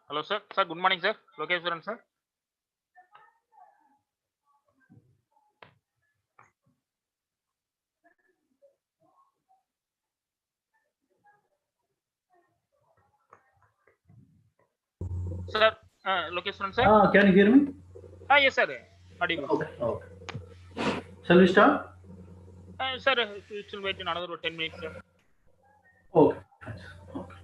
Hello, sir. Sir, good morning, sir. Lokeshwaran, sir. Sir, Lokeshwaran, sir. Can you hear me? Yes, sir. Audible, Okay. sir. Okay. Shall we start? Sir, we still wait in another 10 minutes, sir. Okay. Thanks. Okay.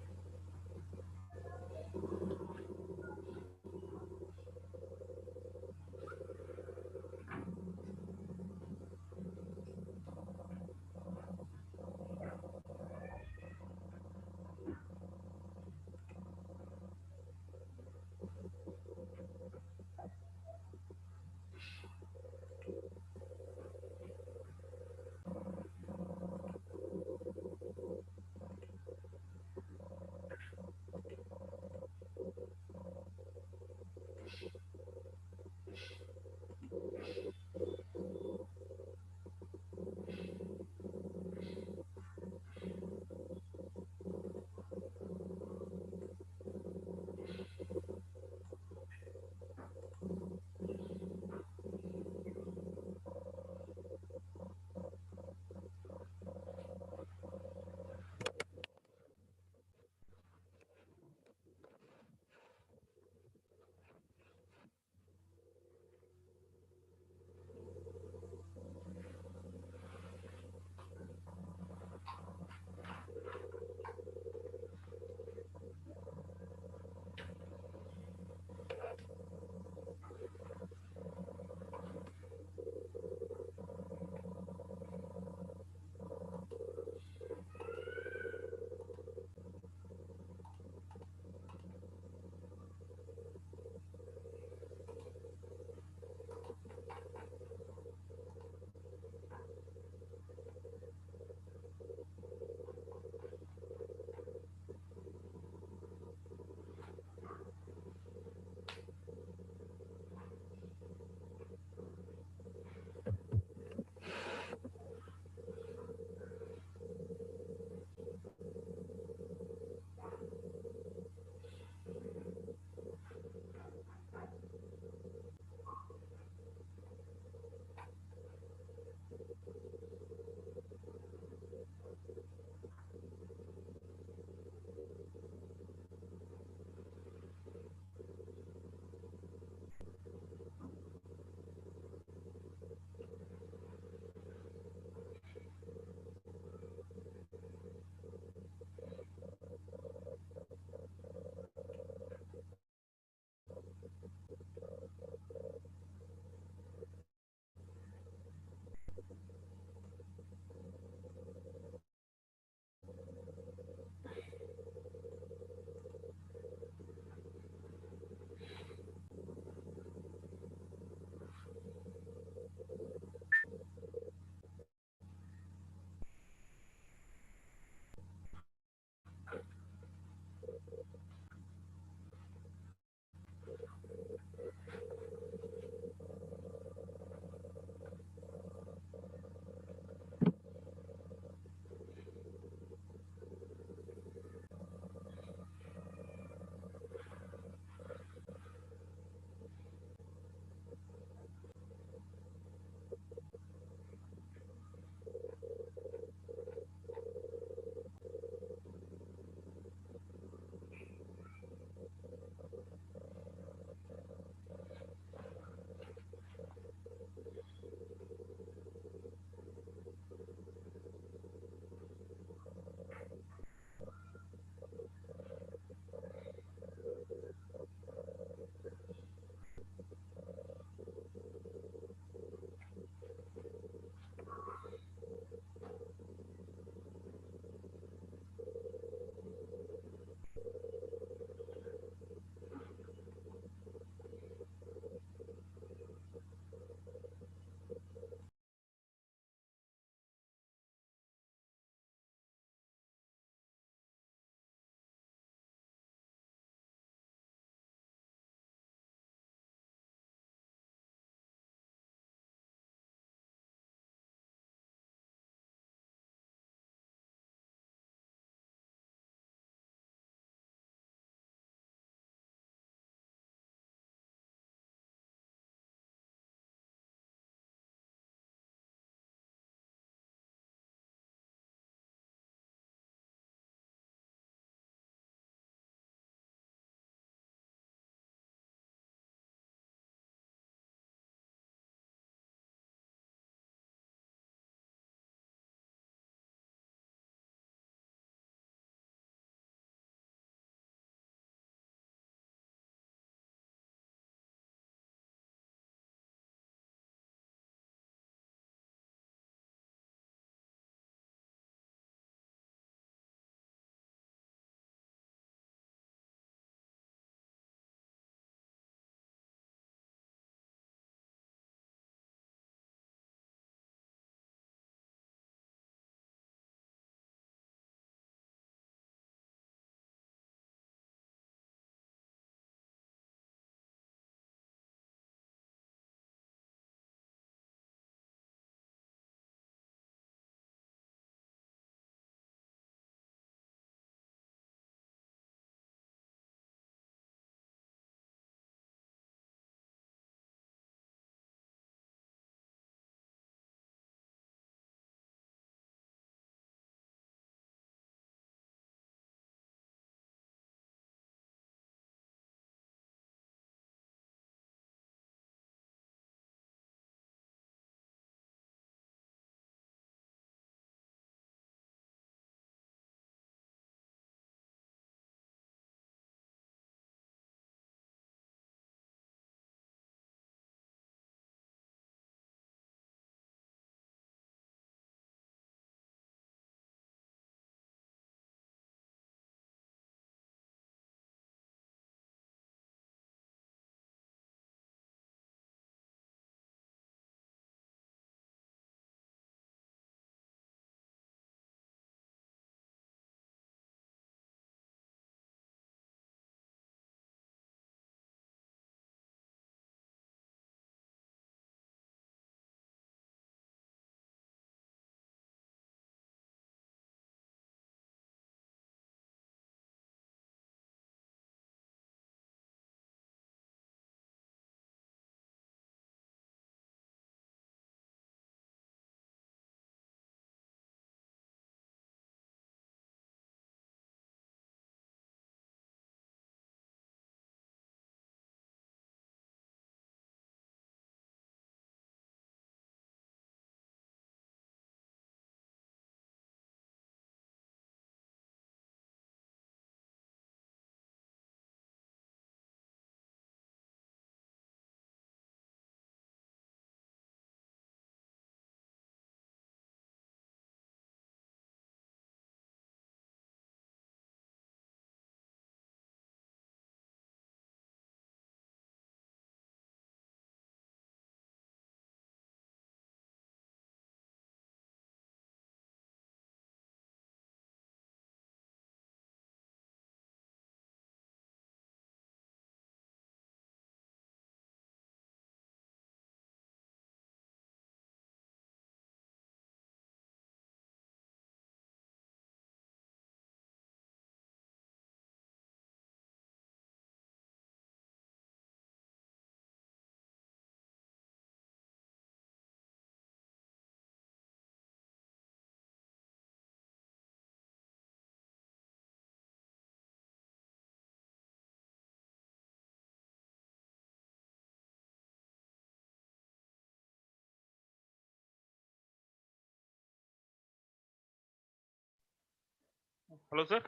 Hello, sir.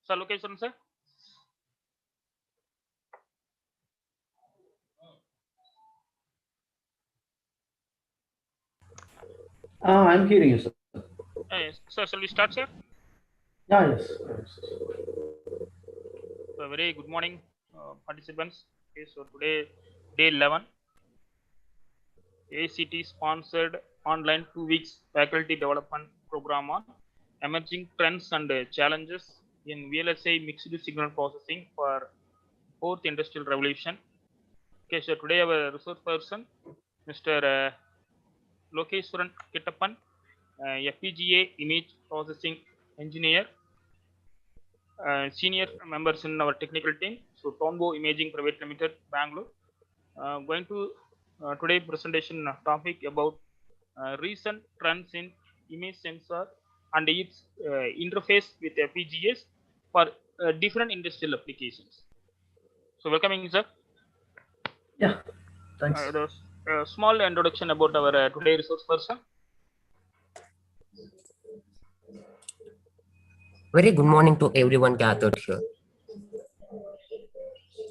Sir, location, sir. I'm hearing you, sir. Sir, shall we start, sir? Yeah, yes. Yes. So, very good morning, participants. Okay, so today, day 11, AICTE sponsored online 2 weeks faculty development program on emerging trends and challenges in VLSI mixed signal processing for fourth industrial revolution. Okay, so today our resource person, Mr. Lokeshwaran Kittappan, FPGA image processing engineer, senior members in our technical team. So Tombo Imaging Private Limited, Bangalore. Going to today presentation topic about recent trends in image sensor and its interface with FPGAs for different industrial applications. So welcoming, sir. Yeah, thanks. The small introduction about our today resource person. Very good morning to everyone gathered here.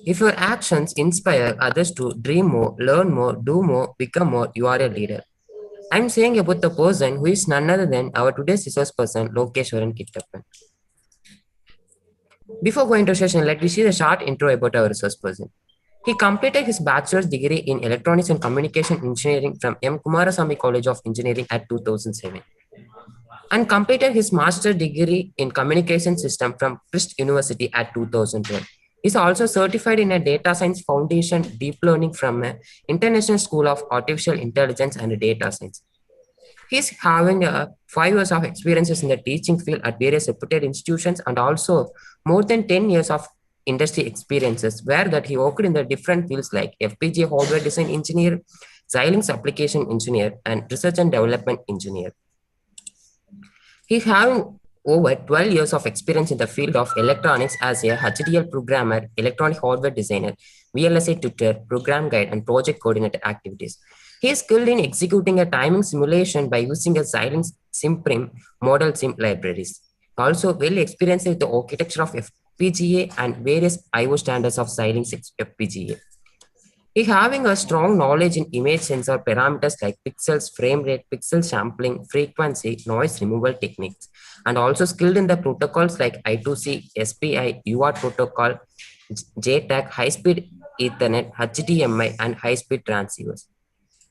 If your actions inspire others to dream more, learn more, do more, become more, you are a leader. I'm saying about the person who is none other than our today's resource person, Lokeshwaran Kittappan. Before going to session, let me see the short intro about our resource person. He completed his bachelor's degree in electronics and communication engineering from M. Kumarasamy College of Engineering at 2007 and completed his master's degree in communication system from Christ University at 2012. He is also certified in a data science foundation deep learning from a International School of Artificial Intelligence and Data Science. He is having 5 years of experiences in the teaching field at various reputed institutions and also more than 10 years of industry experiences where that he worked in the different fields like FPGA hardware design engineer, Xilinx application engineer, and research and development engineer. He having over 12 years of experience in the field of electronics as a HDL programmer, electronic hardware designer, VLSI tutor, program guide, and project coordinator activities. He is skilled in executing a timing simulation by using a Xilinx SimPrim model sim libraries. Also, well experienced with the architecture of FPGA and various I/O standards of Xilinx FPGA. He having a strong knowledge in image sensor parameters like pixels, frame rate, pixel sampling, frequency, noise removal techniques, and also skilled in the protocols like I2C, SPI, UART protocol, JTAG, high-speed Ethernet, HDMI, and high-speed transceivers.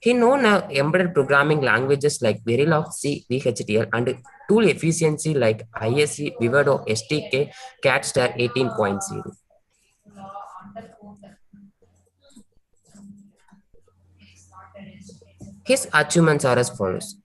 He knows now embedded programming languages like Verilog, C, VHDL, and tool efficiency like ISC, Vivado, STK, CATSTAR 18.0. His achievements are as follows.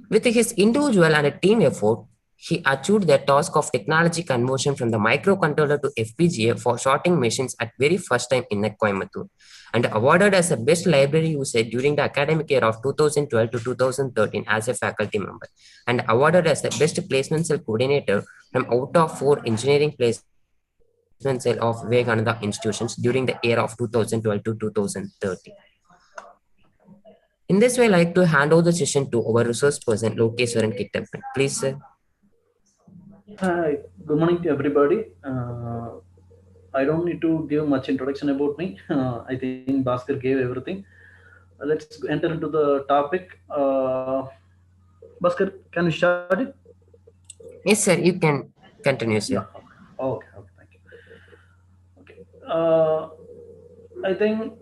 With his individual and a team effort, he achieved the task of technology conversion from the microcontroller to FPGA for sorting machines at very first time in Coimbatore and awarded as the best library user during the academic year of 2012 to 2013 as a faculty member and awarded as the best placement cell coordinator from out of 4 engineering placement cell of Vivekananda institutions during the year of 2012 to 2013. In this way, I like to hand over the session to our resource person, Lokeshwaran Kittappan. Please, sir. Hi, good morning to everybody. I don't need to give much introduction about me. I think Bhaskar gave everything. Let's enter into the topic. Bhaskar, can you start it? Yes, sir. You can continue, Yeah. sir. Okay. Thank you. Okay. I think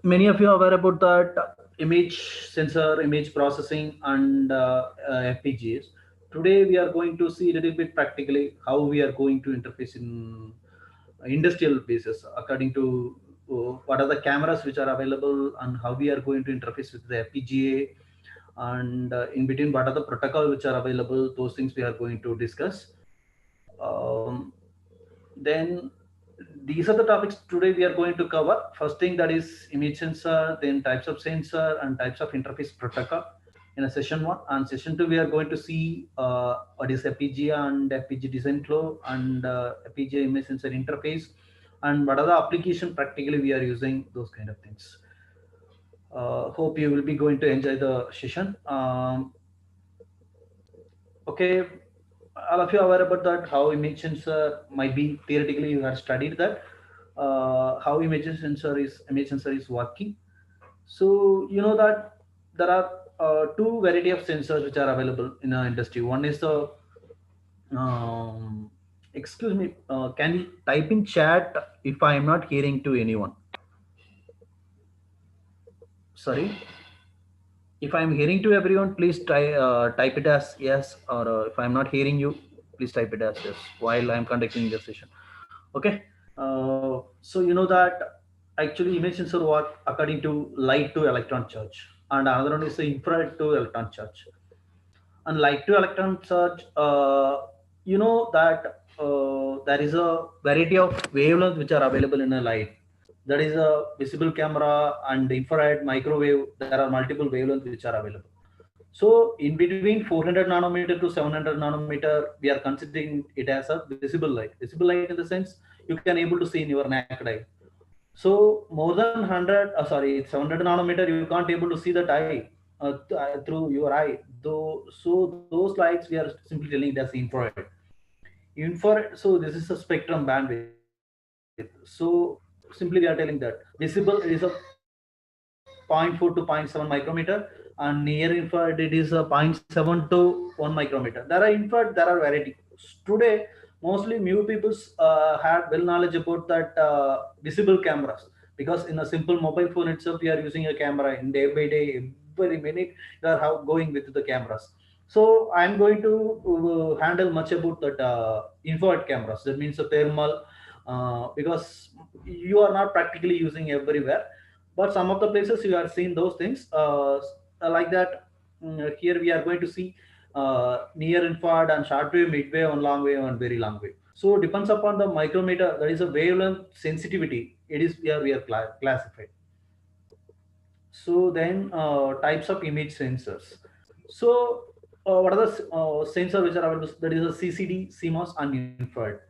many of you are aware about that image sensor, image processing, and FPGAs. Today, we are going to see a little bit practically how we are going to interface in industrial basis according to what are the cameras which are available and how we are going to interface with the FPGA and in between what are the protocol which are available. Those things we are going to discuss. Then these are the topics today we are going to cover. First thing that is image sensor, then types of sensor and types of interface protocol in a session 1. And session 2 we are going to see what is FPGA and FPGA design flow and FPGA image sensor interface and what are the application practically we are using, those kind of things. Hope you will be going to enjoy the session. Okay, all of you are aware about that, how image sensor might be, theoretically you have studied that, how image sensor is working. So you know that there are two variety of sensors which are available in our industry. One is the um, excuse me, can you type in chat if I am not hearing to anyone? Sorry, if I'm hearing to everyone, please type it as yes, or if I'm not hearing you, please type it as yes while I'm conducting the session. Okay. So you know that actually image sensor work according to light to electron charge, and another one is the infrared to electron charge. And light to electron charge, you know that there is a variety of wavelengths which are available in a light. That is a visible camera and infrared, microwave. There are multiple wavelengths which are available. So in between 400 nanometer to 700 nanometer, we are considering it as a visible light. Visible light in the sense you can able to see in your naked eye. So more than 100, sorry, 700 nanometer, you can't able to see that eye through your eye. Though, so those lights we are simply telling it as infrared. Infrared. So this is a spectrum bandwidth. So simply we are telling that visible is a 0.4 to zero point 0.7 micrometer, and near infrared it is a zero point 0.7 to 1 micrometer. There are infrared, there are variety. Today, mostly new people had well knowledge about that visible cameras, because in a simple mobile phone itself, we are using a camera in day by day, every minute you are going with the cameras. So I'm going to handle much about that infrared cameras. That means a thermal, because you are not practically using everywhere, but some of the places you are seeing those things like that. Here we are going to see near infrared and short wave, mid wave, and long wave, and very long wave. So depends upon the micrometer, that is a wavelength sensitivity. It is here we are classified. So then types of image sensors. So what are the sensor which are available? That is a CCD, CMOS, and infrared.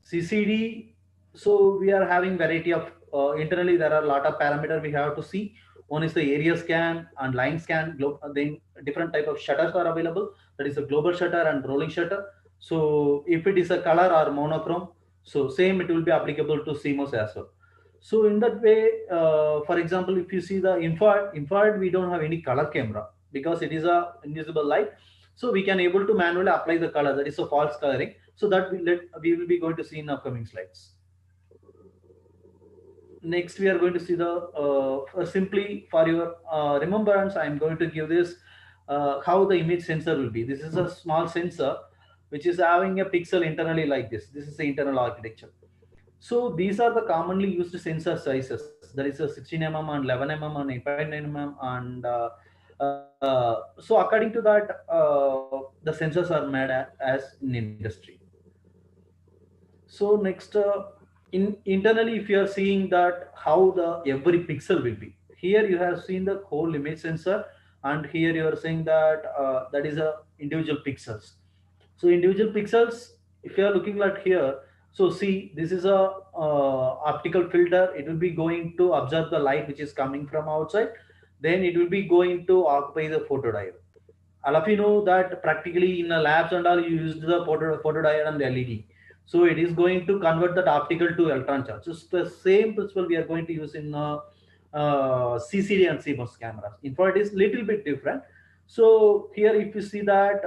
CCD. So we are having variety of internally there are a lot of parameter we have to see. One is the area scan and line scan. Then different type of shutters are available. That is a global shutter and rolling shutter. So if it is a color or monochrome, so same it will be applicable to CMOS as well. So in that way, for example, if you see the infrared, we don't have any color camera because it is a invisible light. So we can able to manually apply the color. That is a false coloring. So that we will be going to see in upcoming slides. Next, we are going to see the simply for your remembrance. I am going to give this how the image sensor will be. This is a small sensor which is having a pixel internally like this. This is the internal architecture. So these are the commonly used sensor sizes. There is a 16 mm and 11 mm and 8.9 mm, and so according to that, the sensors are made as in industry. So next, in internally, if you are seeing that how the every pixel will be, here you have seen the whole image sensor, and here you are saying that that is a individual pixels. So individual pixels, if you are looking at here, so see this is a optical filter. It will be going to observe the light which is coming from outside. Then it will be going to occupy the photodiode. All of you know that practically in the labs and all you use the photodiode and the LED. So it is going to convert that optical to electron charge. So the same principle we are going to use in CCD and CMOS cameras. In fact, it is little bit different. So here, if you see that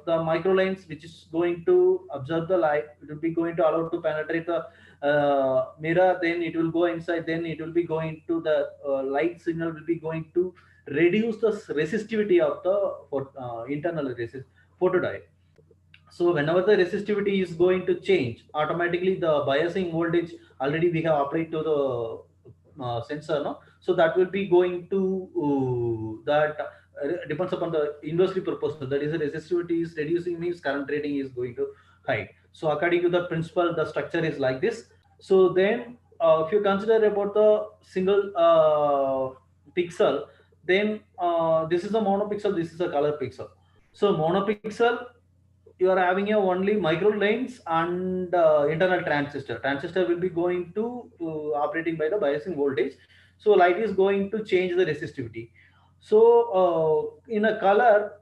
the micro lens which is going to observe the light, it will be going to allow to penetrate the mirror. Then it will go inside. Then it will be going to the light signal will be going to reduce the resistivity of the internal photodiode. So whenever the resistivity is going to change, automatically the biasing voltage already we have applied to the sensor, no? So that will be going to that depends upon the inversely proportional. That is, the resistivity is reducing means current rating is going to high. So according to the principle, the structure is like this. So then, if you consider about the single pixel, then this is a monopixel, this is a color pixel. So monopixel, you are having a only micro lanes and internal transistor. Transistor will be going to operating by the biasing voltage. So light is going to change the resistivity. So in a color,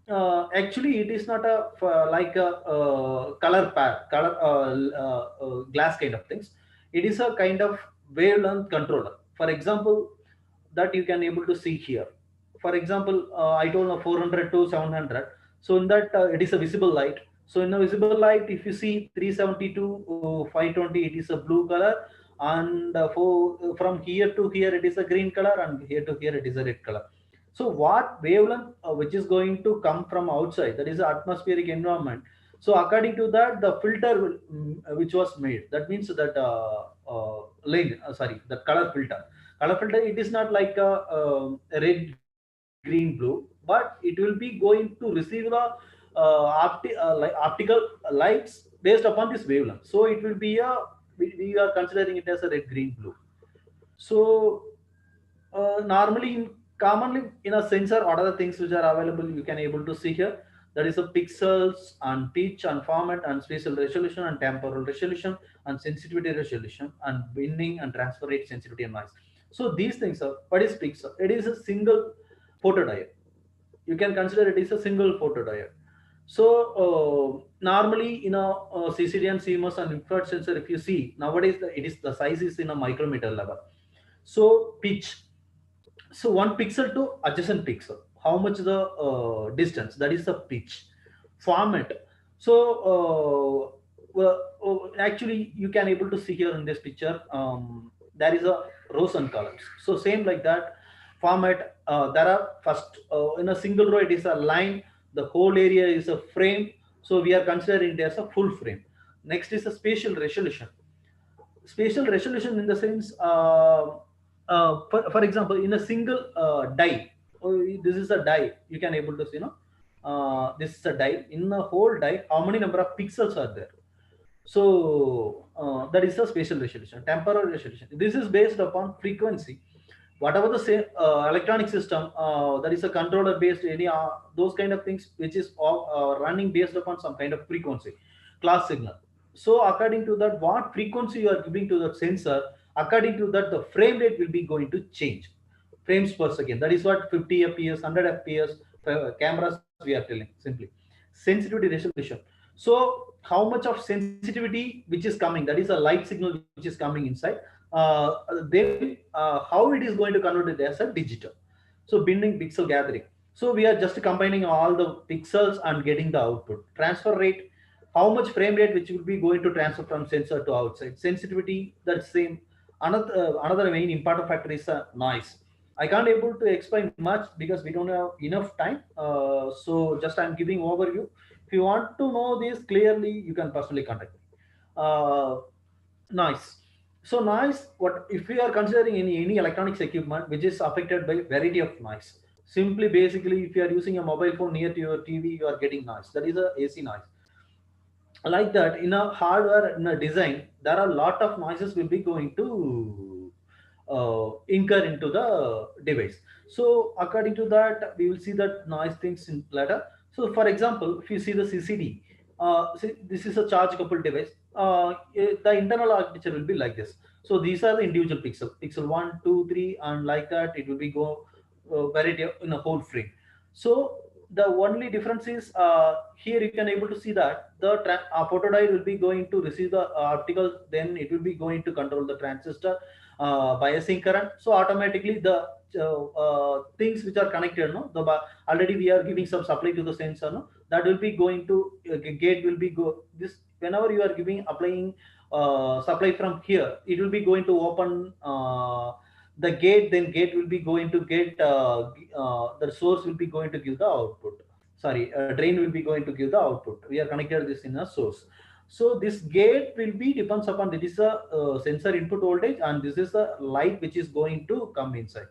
Actually, it is not a like a color pair, color glass kind of things. It is a kind of wavelength controller. For example, that you can able to see here. For example, I told 400 to 700. So in that it is a visible light. So in a visible light, if you see 370 to 520, it is a blue color, and from here to here it is a green color, and here to here it is a red color. So what wavelength which is going to come from outside, that is the atmospheric environment. So according to that, the filter which was made, that means that lane, sorry, the color filter. Color filter, it is not like a red, green, blue, but it will be going to receive the optical lights based upon this wavelength. So it will be a, we are considering it as a red, green, blue. So normally, commonly in a sensor, what are the things which are available? You can able to see here. That is a pixels and pitch and format and spatial resolution and temporal resolution and sensitivity resolution and bending and transfer rate sensitivity and noise. So these things are, what is pixel? It is a single photodiode. You can consider it is a single photodiode. So normally in a CCD and CMOS and infrared sensor, if you see nowadays, it is the size is in a micrometer level. So pitch, so one pixel to adjacent pixel, how much the distance, that is the pitch. Format, so actually you can able to see here in this picture, there is a rows and columns. So same like that format, there are first in a single row it is a line, the whole area is a frame, so we are considering it as a full frame. Next is a spatial resolution. Spatial resolution in the sense, for example, in a single die, this is a die, you can able to see, this is a die. In a whole die, how many number of pixels are there? So that is the spatial resolution. Temporal resolution, this is based upon frequency. Whatever the same electronic system, that is a controller based, any those kind of things which is running based upon some kind of frequency, class signal. So according to that, what frequency you are giving to the sensor, according to that the frame rate will be going to change, frames per second. That is what 50 fps, 100 fps cameras we are telling simply. Sensitivity resolution, so how much of sensitivity which is coming, that is a light signal which is coming inside, then how it is going to convert it as a digital. So binding, pixel gathering, so we are just combining all the pixels and getting the output. Transfer rate, how much frame rate which will be going to transfer from sensor to outside. Sensitivity, that's same. Another main important factor is noise. I can't able to explain much because we don't have enough time. So just I'm giving overview. If you want to know this clearly, you can personally contact me. Noise. So noise, what if we are considering any electronics equipment which is affected by variety of noise? Simply, basically, if you are using a mobile phone near to your TV, you are getting noise. That is a AC noise. Like that, in a hardware, in a design, there are a lot of noises will be going to incur into the device. So according to that, we will see that noise things in later. So for example, if you see the CCD, see, this is a charge coupled device. The internal architecture will be like this. So these are the individual pixel 1, 2, 3, and like that it will be go variety in a whole frame. So the only difference is here you can able to see that the photodiode will be going to receive the optical, then it will be going to control the transistor biasing current. So automatically the things which are connected, no, already we are giving some supply to the sensor, no, that will be going to gate will be go this, whenever you are giving applying supply from here, it will be going to open the gate, then gate will be going to get the source will be going to give the output, sorry, drain will be going to give the output. We are connected this in a source. So this gate will be depends upon, this is a sensor input voltage and this is a light which is going to come inside.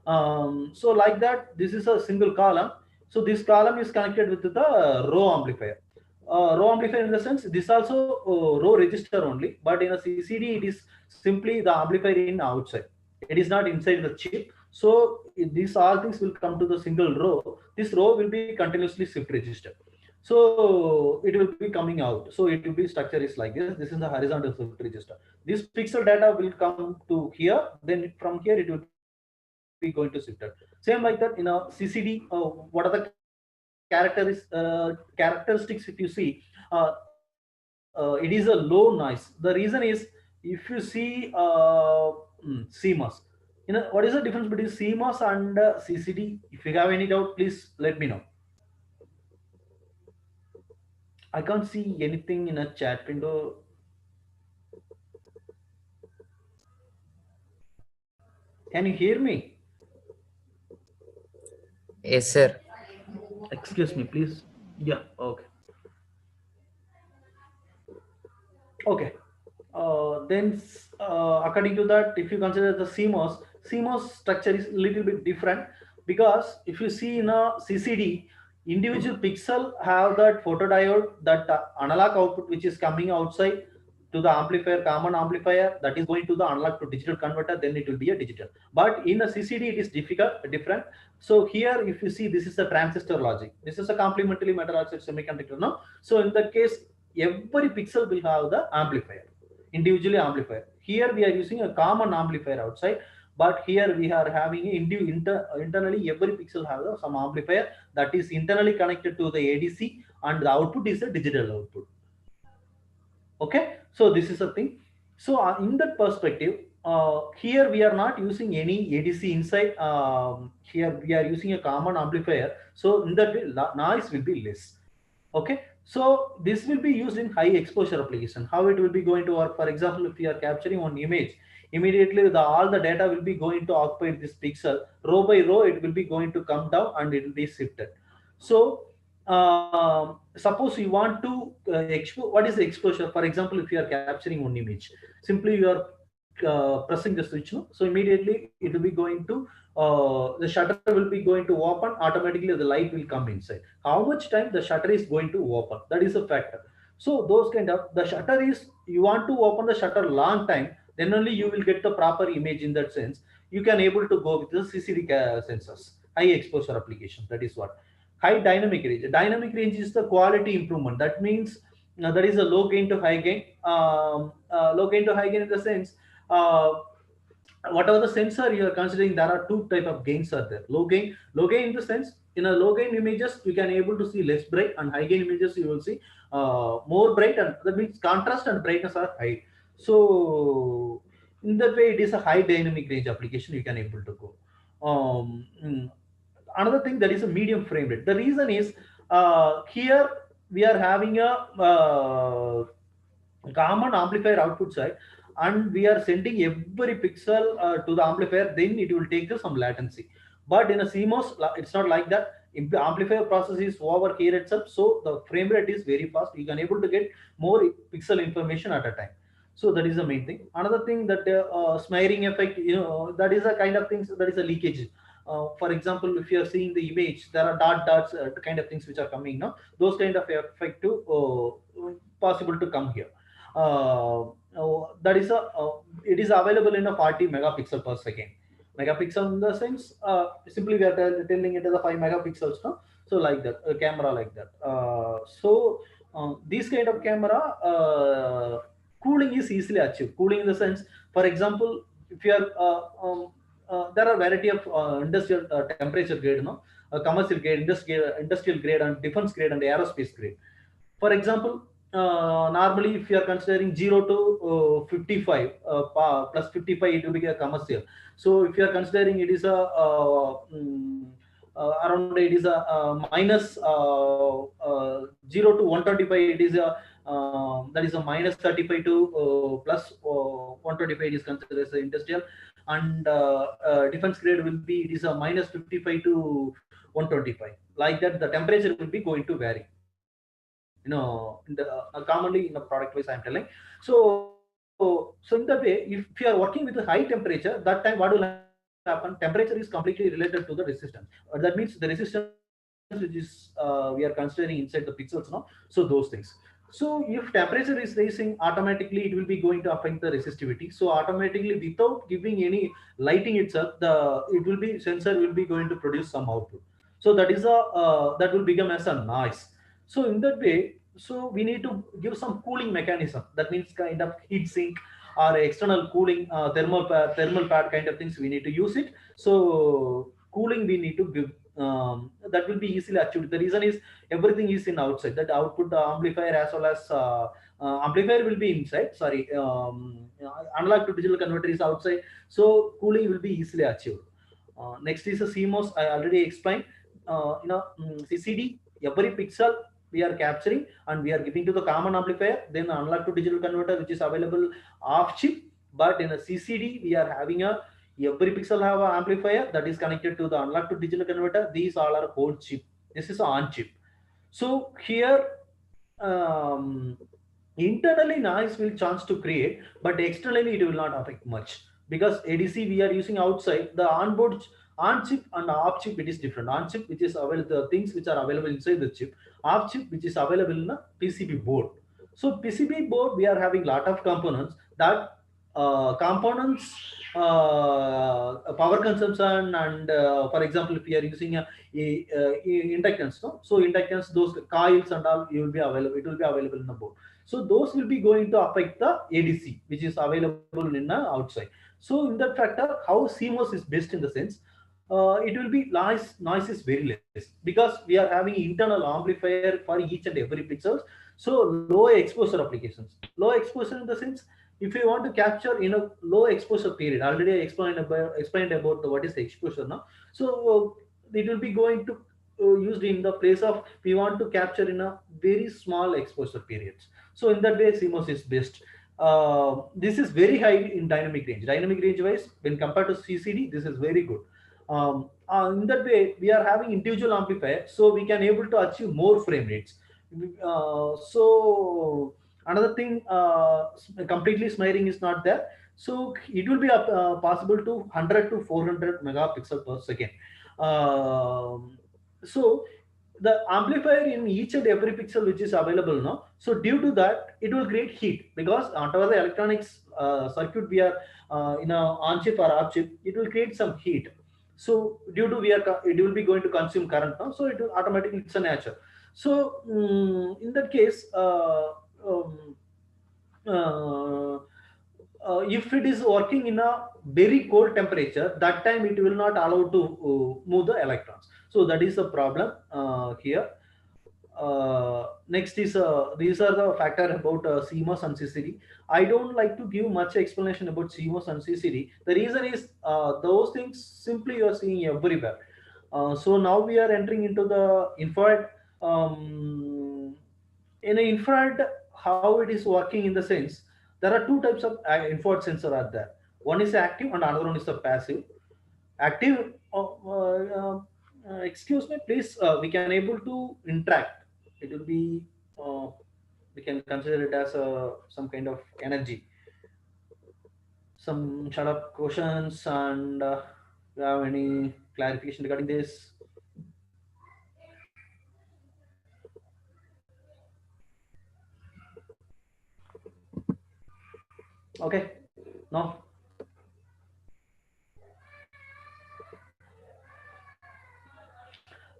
So like that, this is a single column. So this column is connected with the row amplifier. Row amplifier in the sense, this also row register only, but in a CCD it is simply the amplifier in outside, it is not inside the chip. So these all things will come to the single row. This row will be continuously shift register, so it will be coming out. So it will be structure is like this. This is the horizontal shift register. This pixel data will come to here, then from here it will be going to shifted. Same like that in a CCD, what are the capacitor? characteristics, if you see, it is a low noise. The reason is, if you see CMOS, what is the difference between CMOS and CCD? If you have any doubt, please let me know. I can't see anything in a chat window. Can you hear me? Yes, sir. Excuse me, please. Yeah, okay. Okay. According to that, if you consider the CMOS structure is a little bit different, because if you see in a CCD, individual pixel have that photodiode, that analog output which is coming outside to the amplifier, common amplifier, that is going to the analog to digital converter, then it will be a digital. But in a CCD, it is different. So here, if you see, this is a transistor logic. This is a complementary metal oxide semiconductor. No, so in that case, every pixel will have the amplifier, individually amplifier. Here we are using a common amplifier outside, but here we are having internally every pixel has some amplifier that is internally connected to the ADC, and the output is a digital output. Okay, so this is a thing. So in that perspective, here we are not using any ADC inside. Here we are using a common amplifier, so in that way noise will be less. Okay, so this will be used in high exposure application. How it will be going to work? For example, if you are capturing one image, immediately all the data will be going to occupy this pixel. Row by row, it will be going to come down and it will be shifted. So suppose you want to what is the exposure? For example, if you are capturing one image, simply you are pressing the switch, no? So immediately it will be going to the shutter will be going to open automatically. The light will come inside. How much time the shutter is going to open? That is a factor. So those kind of, the shutter is, you want to open the shutter long time, then only you will get the proper image. In that sense, you can able to go with the CCD sensors, high exposure application. That is what. High dynamic range. Dynamic range is the quality improvement. That means that is a low gain to high gain. Low gain to high gain in the sense, whatever the sensor you are considering, there are two type of gains are there. Low gain in the sense, in a low gain images you can able to see less bright, and high gain images you will see more bright, and that means contrast and brightness are high. So in that way, it is a high dynamic range application you can able to go. Another thing, that is a medium frame rate. The reason is, here we are having a common amplifier output side, and we are sending every pixel to the amplifier, then it will take some latency. But in a CMOS, it's not like that. If the amplifier process is over here itself, so the frame rate is very fast. You can able to get more pixel information at a time. So that is the main thing. Another thing, that smearing effect, that is a kind of things, that is a leakage. For example, if you are seeing the image, there are dots, kind of things which are coming now. Those kind of effect to possible to come here. That is it is available in a 40 megapixel per second. Megapixel in the sense, simply we are telling it as a 5 megapixels, no? So like that, a camera like that. This kind of camera, cooling is easily achieved. Cooling in the sense, for example, if you are there are variety of industrial temperature grade, no? Commercial grade, industrial grade, and defense grade, and aerospace grade. For example, normally if you are considering 0 to 55 plus 55, it will be a commercial. So if you are considering it is a around, it is a minus 0 to 125, it is a that is a minus 35 to plus 125, it is considered as industrial. And defense grade will be, it is a minus 55 to 125. Like that, the temperature will be going to vary, in the commonly in the product wise I'm telling. So in that way, if you are working with a high temperature, that time what will happen? Temperature is completely related to the resistance. That means the resistance which is we are considering inside the pixels, no? So those things. So if temperature is rising, automatically it will be going to affect the resistivity. So automatically, without giving any lighting itself, it will be, sensor will be going to produce some output. So that is that will become as a noise. So in that way, so we need to give some cooling mechanism. That means kind of heat sink or external cooling, thermal pad kind of things. We need to use it. So cooling we need to give. That will be easily achieved. The reason is everything is in outside. That output amplifier as well as amplifier will be inside. Sorry, analog to digital converter is outside. So cooling will be easily achieved. Next is a CMOS. I already explained. CCD, every pixel we are capturing and we are giving to the common amplifier. Then analog to digital converter, which is available off chip. But in a CCD, we are having a every pixel have an amplifier that is connected to the analog to digital converter. These all are whole chip. This is on chip. So here, internally noise will chance to create, but externally it will not affect much, because ADC we are using outside. The onboard on chip and off chip, it is different. On chip, which is available, the things which are available inside the chip. Off chip, which is available in a PCB board. So PCB board, we are having lot of components. That components power consumption, and for example, if we are using inductance, no, so inductance, those coils and all, you will be available, it will be available in the board. So those will be going to affect the ADC, which is available in the outside. So in that factor, how CMOS is best in the sense, it will be noise is very less, because we are having internal amplifier for each and every pixels. So low exposure applications, low exposure in the sense, if you want to capture in a low exposure period, already I explained about what is the exposure now. So it will be going to used in the place of, we want to capture in a very small exposure periods. So in that way, CMOS is best. This is very high in dynamic range. Dynamic range wise, when compared to CCD, this is very good. In that way, we are having individual amplifier, so we can able to achieve more frame rates. So another thing, completely smearing is not there. So it will be possible to 100 to 400 megapixel per second. So the amplifier in each and every pixel which is available now, so due to that, it will create heat, because whatever the electronics circuit we are in a on chip or off chip, it will create some heat. So due to it will be going to consume current now, so it will automatically, it's a nature. So in that case, if it is working in a very cold temperature, that time it will not allow to move the electrons. So that is the problem here. Next is these are the factor about CMOS and CCD. I don't like to give much explanation about CMOS and CCD. The reason is those things simply you are seeing everywhere. So now we are entering into the infrared. In an infrared, how it is working in the sense, there are two types of infrared sensor are there. One is active and another one is a passive. Active, excuse me, please, we can able to interact. It will be, we can consider it as some kind of energy. Some shut up questions, and you have any clarification regarding this? Okay, no.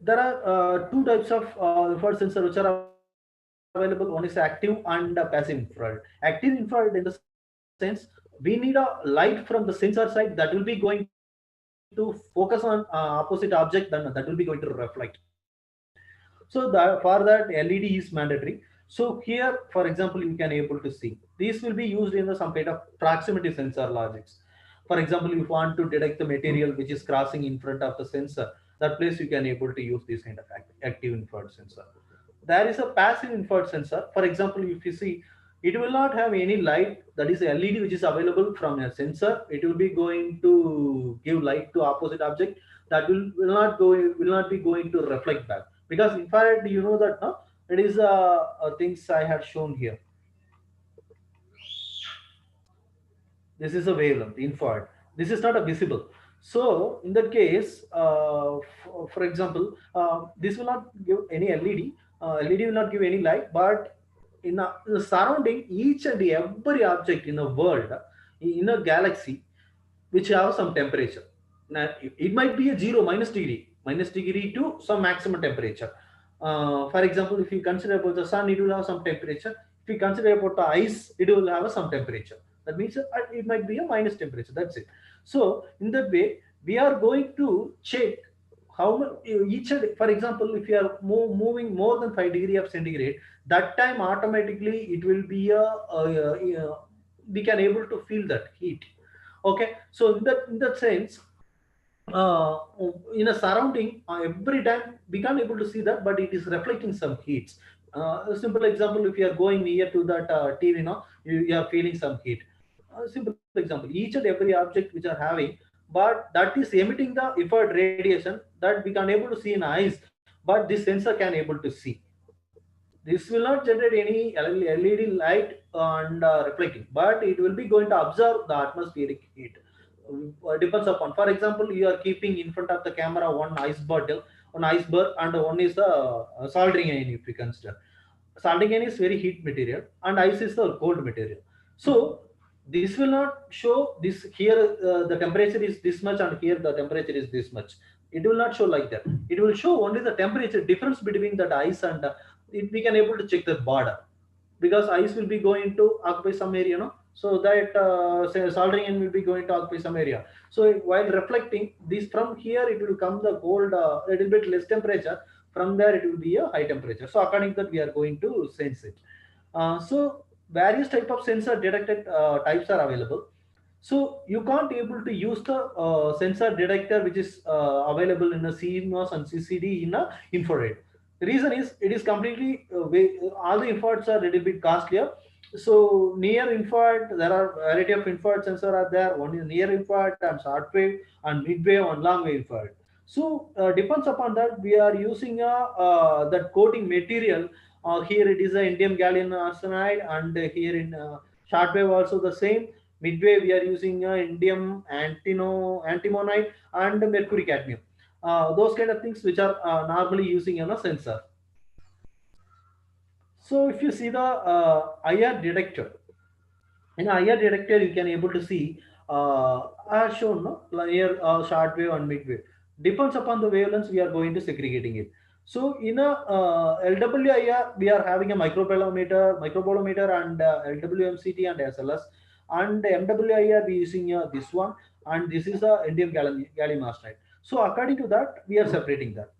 There are two types of infrared sensor which are available. One is active and passive infrared. Active infrared in the sense, we need a light from the sensor side that will be going to focus on opposite object, then that will be going to reflect. So for that LED is mandatory. So here, for example, you can able to see these will be used in the some kind of proximity sensor logics. For example, if you want to detect the material which is crossing in front of the sensor, that place you can able to use this kind of active infrared sensor. There is a passive infrared sensor. For example, if you see, it will not have any light, that is LED which is available from a sensor. It will be going to give light to opposite object, that will not be going to reflect back, because infrared, you know that, no, it is things I had shown here. This is a wavelength infrared. This is not a visible. So in that case, for example, this will not give any LED. LED will not give any light, but in the surrounding, each and every object in the world, in a galaxy, which have some temperature. Now, it might be a zero, minus degree to some maximum temperature. For example, if you consider about the sun, it will have some temperature. If you consider about the ice, it will have some temperature. That means it might be a minus temperature. That's it. So in that way, we are going to check how much each, for example, if you are moving more than 5 degree of centigrade, that time automatically it will be we can able to feel that heat. Okay, so in that sense, uh, in a surrounding, every time we can't able to see that, but it is reflecting some heats. A simple example, if you are going near to that TV now, you are feeling some heat. Simple example, each and every object which are having, but that is emitting the infrared radiation that we can able to see in eyes, but this sensor can able to see. This will not generate any LED light and reflecting, but it will be going to observe the atmospheric heat. Depends upon, for example, you are keeping in front of the camera one ice bottle, one iceberg, and one is the soldering iron. If you consider, soldering iron is very heat material, and ice is the cold material. So this will not show this here. The temperature is this much, and here the temperature is this much. It will not show like that. It will show only the temperature difference between that ice and we can able to check the border, because ice will be going to occupy some area, no? So that say soldering iron will be going to occupy some area. So while reflecting this from here, it will come the cold, a little bit less temperature. From there, it will be a high temperature. So according to that, we are going to sense it. So various type of sensor detected types are available. So you can't able to use the sensor detector which is available in a CMOS and CCD in a infrared. The reason is it is completely all the infrareds are a little bit costlier. So near infrared, there are variety of infrared sensor are there. One is near infrared and short wave and mid wave and long wave infrared. So depends upon that, we are using a that coating material. Here it is a indium gallium arsenide, and here in short wave also the same. Midway we are using indium antimonide and mercury cadmium. Those kind of things which are normally using in a sensor. So if you see the IR detector, in IR detector you can able to see as shown, no, linear, short wave and mid wave. Depends upon the wavelengths we are going to segregating it. So in a LWIR we are having a microbolometer and LWMCT and SLS, and MWIR we using this one, and this is a indium gallium arsenide. So according to that we are separating that.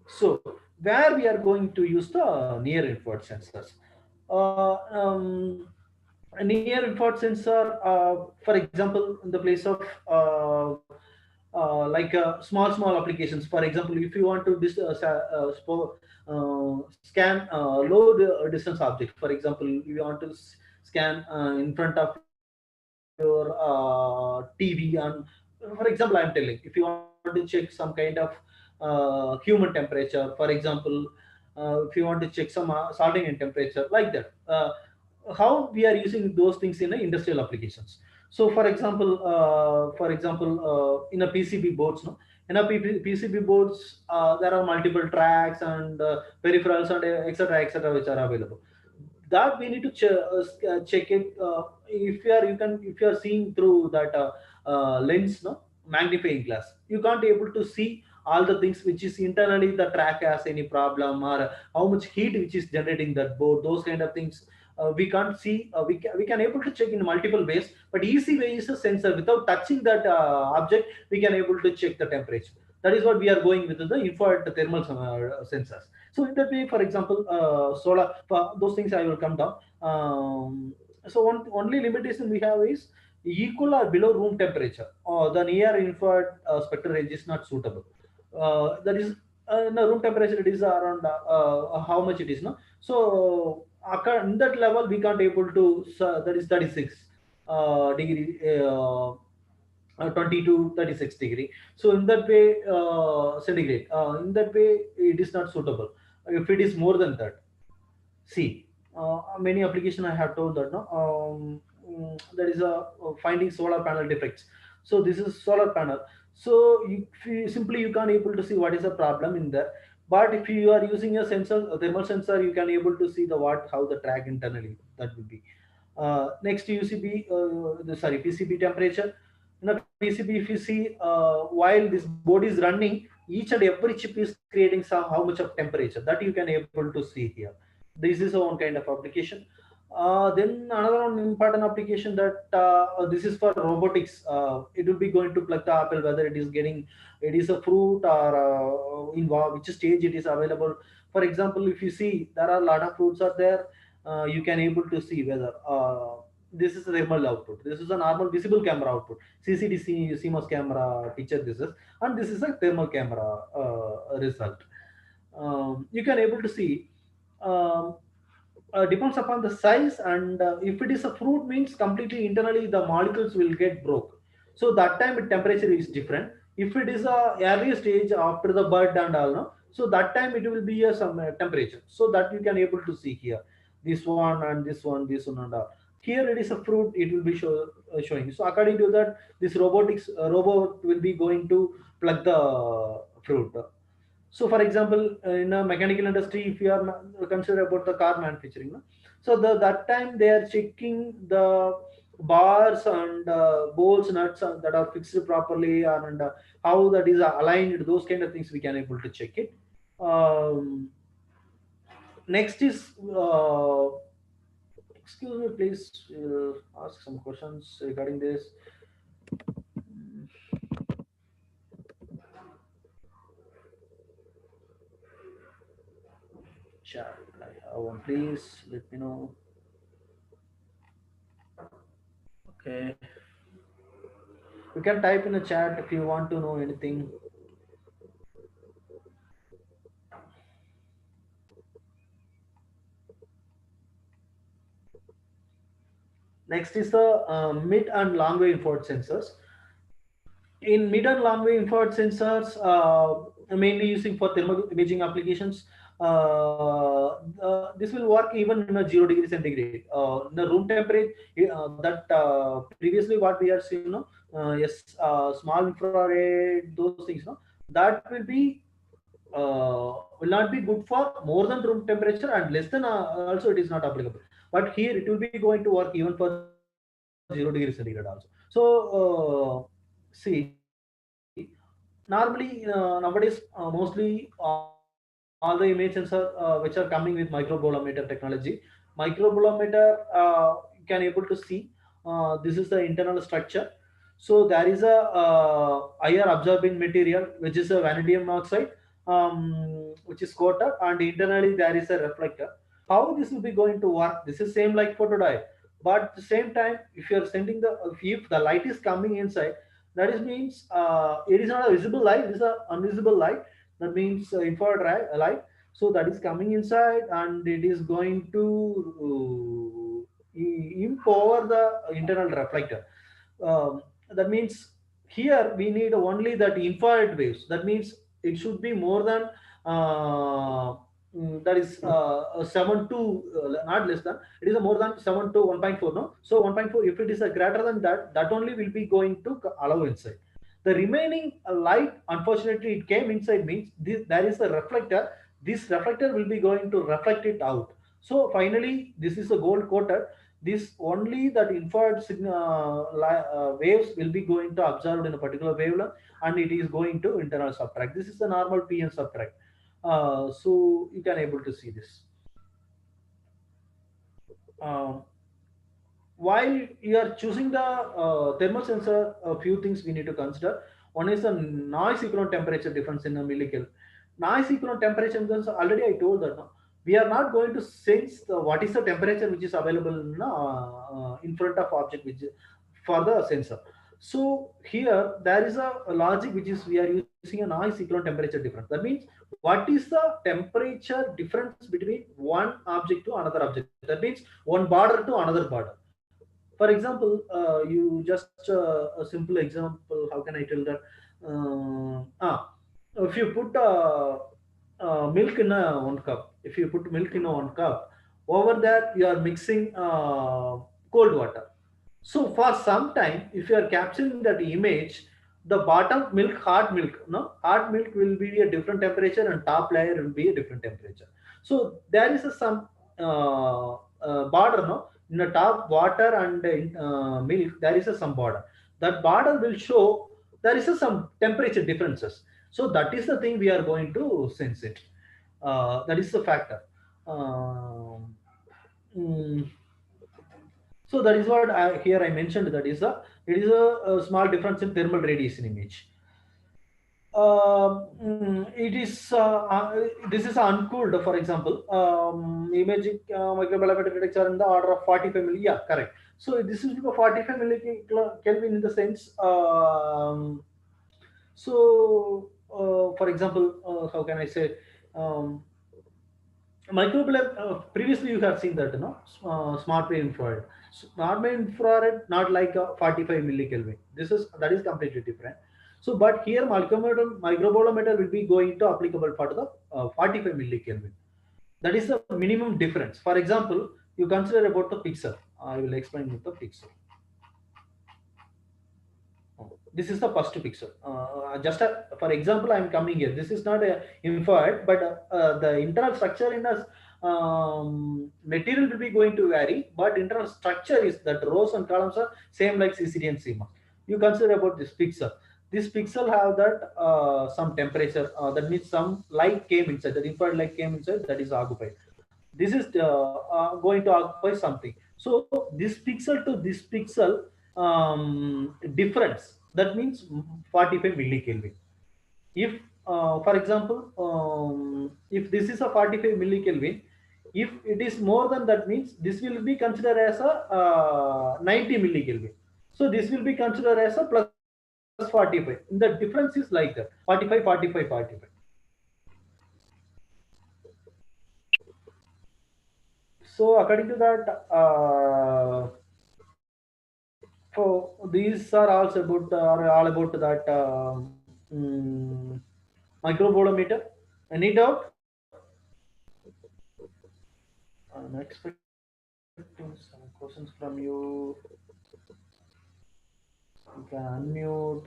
So where we are going to use the near infrared sensors. Uh, um, a near infrared sensor, for example, in the place of like small applications. For example, if you want to scan low distance object, for example, you want to scan in front of your TV, and for example, I'm telling, if you want to check some kind of human temperature, for example, if you want to check some salting and temperature, like that. How we are using those things in industrial applications. So in a PCB boards, no, in a PCB boards there are multiple tracks and peripherals and etc which are available. That we need to check it. If you are you can if you are seeing through that lens, no, magnifying glass, you can't able to see all the things which is internally the track has any problem, or how much heat which is generating that board. Those kind of things we can't see. We can able to check in multiple ways, but easy way is a sensor. Without touching that object, we can able to check the temperature. That is what we are going with the infrared thermal sensors. So in that way, for example, solar, those things I will come down. So only limitation we have is equal or below room temperature. The near infrared spectral range is not suitable. That is in the room temperature, it is around how much it is, no? So in that level we can't able to, that is 36 degree 20 to 36 degree. So in that way, centigrade, in that way it is not suitable. If it is more than that, see, many application I have told that, no, that is a finding solar panel defects. So this is solar panel. So simply you can't able to see what is the problem in there. But if you are using a sensor, a thermal sensor, you can able to see the how the track internally that will be. Next UCB, PCB temperature. In a PCB, if you see, while this board is running, each and every chip is creating some how much of temperature that you can able to see here. This is one kind of application. Then another one important application that this is for robotics. It will be going to pluck the apple, whether it is a fruit or in which stage it is available. For example, if you see there are a lot of fruits are there, you can able to see whether this is a thermal output. This is a normal visible camera output. CCD CMOS camera picture this is, and this is a thermal camera result. You can able to see. Um, depends upon the size, and if it is a fruit means completely internally the molecules will get broke, so that time temperature is different. If it is a early stage after the bud and all, no, so that time it will be a some temperature, so that you can able to see here this one and this one and all. Here it is a fruit, it will be showing. So according to that, this robotics robot will be going to plug the fruit. So for example, in a mechanical industry, if you are consider about the car manufacturing, no? So that time they are checking the bars and bolts nuts that are fixed properly, and how that is aligned, those kind of things we can able to check it. um, Next is excuse me please, ask some questions regarding this. Chat, I have one, please let me know. Okay, you can type in the chat if you want to know anything. Next is the mid and long wave infrared sensors. In mid and long wave infrared sensors, mainly using for thermal imaging applications, this will work even in a 0 degree centigrade. In the room temperature, that previously what we are seeing, yes, small infrared, those things, that will not be good for more than room temperature, and less than also it is not applicable. But here it will be going to work even for 0 degree centigrade also. So see, normally nowadays mostly all the image sensor which are coming with microbolometer technology. Microbolometer you can able to see this is the internal structure. So there is a IR absorbing material which is a vanadium oxide, which is coated, and internally there is a reflector. How this will be going to work? This is same like photodiode, but at the same time, if you are sending if the light is coming inside, that is means it is not a visible light, it is a invisible light. That means infrared light. So that is coming inside, and it is going to empower the internal reflector. That means here we need only that infrared waves. That means it should be more than that is 7 to not less than, it is a more than 7 to 1.4, no. So 1.4, if it is a greater than that, that only will be going to allow inside. The remaining light, unfortunately it came inside, means there is a reflector. This reflector will be going to reflect it out. So finally this is a gold coated. This only that infrared signal waves will be going to observed in a particular wavelength, and it is going to internal subtract. This is the normal PN subtract. So you can able to see this. Um, while you are choosing the thermal sensor, a few things we need to consider. One is the noise equivalent temperature difference in a millikel. Noise equivalent temperature means, already I told that, no, we are not going to sense what is the temperature which is available in front of object which for the sensor. So here there is a logic which is we are using a noise equivalent temperature difference. That means what is the temperature difference between one object to another object. That means one border to another border. For example, you just a simple example. How can I tell that? If you put milk in a one cup, if you put milk in a one cup, over there you are mixing cold water. So for some time, if you are capturing that image, the bottom milk, hard milk, no, hard milk will be a different temperature, and top layer will be a different temperature. So there is some border, no, in the top water and in, milk, there is some border. That border will show there is some temperature differences. So that is the thing we are going to sense it. That is the factor. Um, mm, So that is what here I mentioned, that is it is a small difference in thermal radiation image. It is this is uncooled, for example, imaging microbiological detector in the order of 45 milli. Yeah, correct. So this is 45 millikelvin in the sense. For example, how can I say? Um, Microblade, previously you have seen that, you know, smart wave infrared. Smart wave infrared, not like 45 millikelvin. That is completely different. So, but here microbolometer will be going to applicable for the 45 millikelvin. That is the minimum difference. For example, you consider about the pixel. I will explain with the pixel. This is the first pixel. For example, I am coming here. This is not a infrared, but the internal structure in the material will be going to vary, but internal structure is that rows and columns are same like CCD and CMOS. You consider about this pixel. This pixel have that some temperature. That means some light came inside. The infrared light came inside. That is occupied. This is going to occupy something. So this pixel to this pixel difference, that means 45 millikelvin. If for example, if this is a 45 millikelvin, if it is more than that, means this will be considered as a 90 millikelvin. So this will be considered as a plus 45. The difference is like that, 45 45 45. So according to that, so these are also about are all about that microbolometer. Any doubt? I'm expecting some questions from you. You can unmute.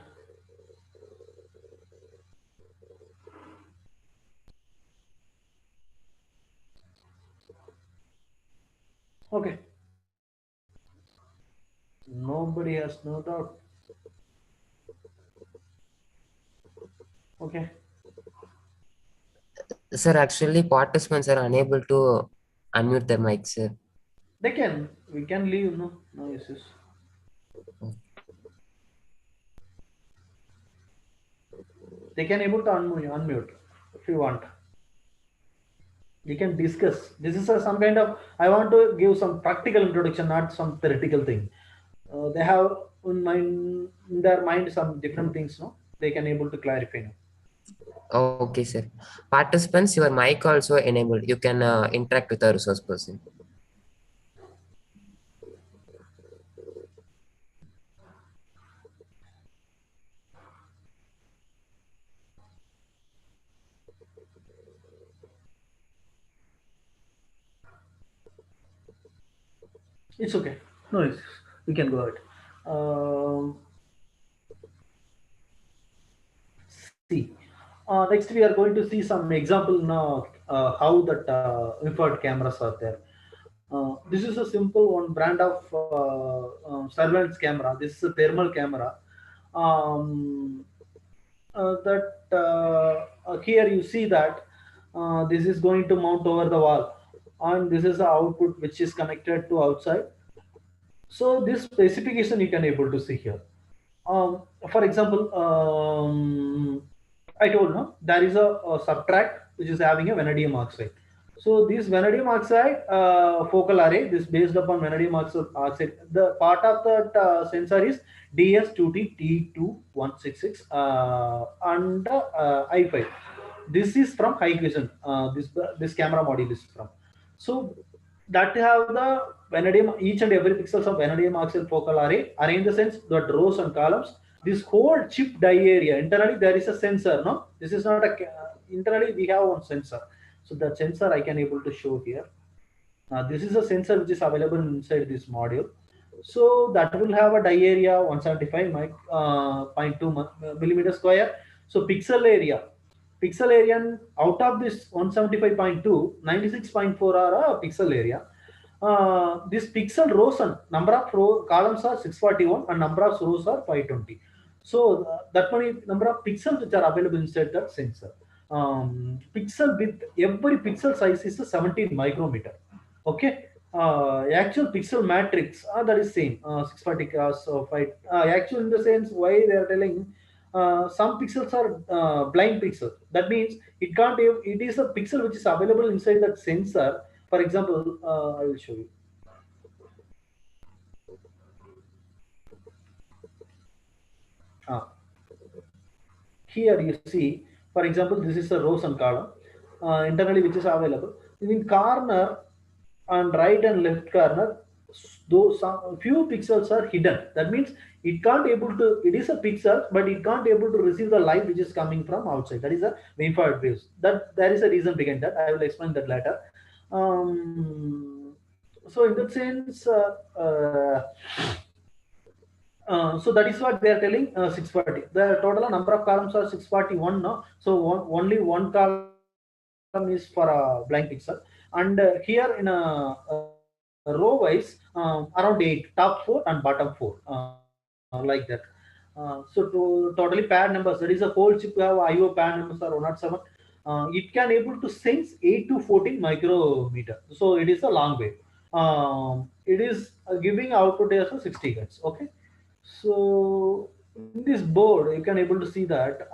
Okay. Nobody has no doubt. Okay. Sir, actually, participants are unable to unmute their mic, sir. They can. We can leave. No, no issues. They can able to unmute if you want. We can discuss. This is some kind of. I want to give some practical introduction, not some theoretical thing. They have in their mind some different things. No, they can able to clarify now. Okay, sir. Participants, your mic also enabled. You can interact with the resource person. It's okay. No, we can go ahead. See, next we are going to see some example now how that infrared cameras are there. This is a simple one brand of surveillance camera. This is a thermal camera. Um, Here you see that this is going to mount over the wall, and this is the output which is connected to outside. So this specification you can able to see here. For example, I told no, there is a subtract which is having a vanadium oxide. So this vanadium oxide focal array, this based upon vanadium oxide. The part of that sensor is DS2T21166 and I5. This is from high vision. This camera module is from. So that have the vanadium, each and every pixels of vanadium oxide focal array arrange the sense that rows and columns. This whole chip die area internally there is a sensor. No, this is not a internally we have one sensor. So the sensor I can able to show here. This is a sensor which is available inside this module. So that will have a die area 175.2 millimeter square. So pixel area out of this 175.2, 96.4 are a pixel area. This pixel rows and number of columns are 641 and number of rows are 520. So that many number of pixels which are available inside that sensor. Pixel with every pixel size is a 17 micrometer. Okay. Actual pixel matrix, that is same, 640 cross 5. Actual in the sense why they are telling some pixels are blind pixel. That means it can't. It is a pixel which is available inside that sensor. For example, I will show you. Here you see, for example, this is a rows and column internally which is available. In corner and right and left corner, those some few pixels are hidden. That means it can't able to. It is a pixel, but it can't able to receive the light which is coming from outside. That is a infrared waves. That there is a reason behind that. I will explain that later. So in that sense. So that is what they are telling 640. The total number of columns are 641 now. So only one column is for a blind pixel, and here in a row wise around 8, top 4 and bottom 4 like that. Totally pad numbers. That is a whole chip. We have IO pad numbers are 107. It can able to sense 8 to 14 micrometer. So it is a long wave. It is giving output as a 60 hertz. Okay. So in this board, you can able to see that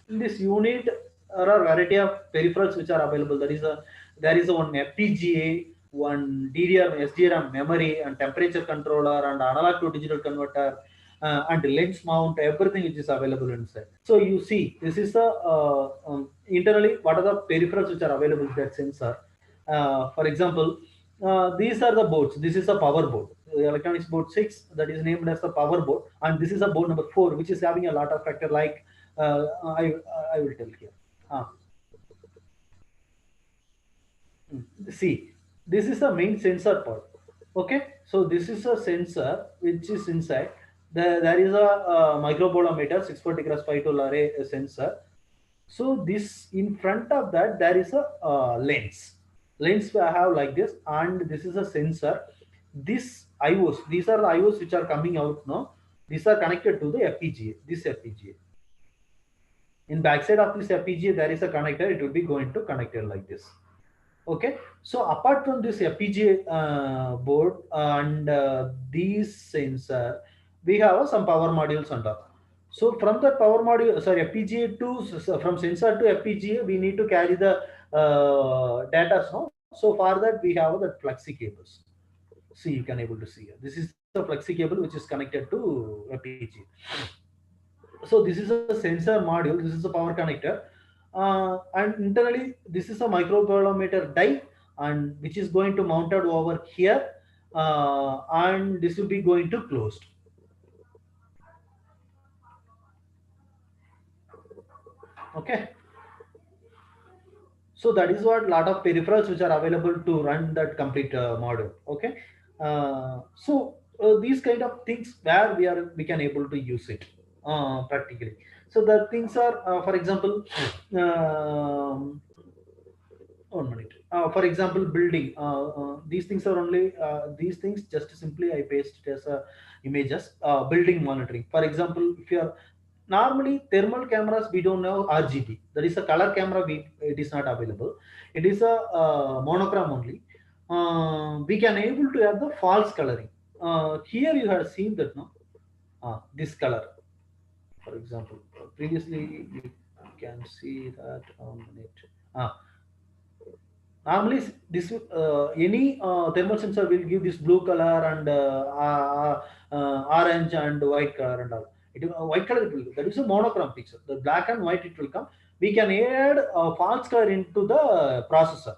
in this unit there are variety of peripherals which are available. There is one FPGA, one DDR, SDRAM memory, and temperature controller, and analog to digital converter, and lens mount. Everything which is available inside. So you see, this is the internally what are the peripherals which are available with that sensor. For example, these are the boards. This is a power board. Electronics board 6, that is named as the power board, and this is a board number 4 which is having a lot of factor like I I will tell here. See, this is the main sensor part. Okay, so this is a sensor which is inside. There is a microbolometer 640 cross 512 array sensor. So this in front of that there is a lens. Lens I have like this, and this is a sensor. This IOs, these are the IOs which are coming out now. These are connected to the FPGA. This FPGA. In backside of this FPGA there is a connector. It will be going to connected like this. Okay, so apart from this FPGA board and these sensor, we have some power modules on top. So from that power module, sorry, FPGA to from sensor to FPGA, we need to carry the data. So for that we have the flexi cables. See, you can able to see here. This is the flexi cable which is connected to FPGA. So this is a sensor module. This is a power connector. And internally this is a microbolometer die, and which is going to mounted over here, and this will be going to closed. Okay, so that is what lot of peripherals which are available to run that complete module. Okay, these kind of things where we can able to use it practically. So the things are for example, 1 minute. For example, building. These things are only these things. Just simply I paste it as images. Building monitoring. For example, if you are normally thermal cameras, we don't know RGB. That is a color camera. It is not available. It is a monochrome only. We can able to have the false coloring. Here you have seen that no. This color. For example, previously you can see that 1 minute. Normally this any thermal sensor will give this blue color and orange and white color and all. White color it will, that is a monochrome picture. The black and white it will come. We can add false color into the processor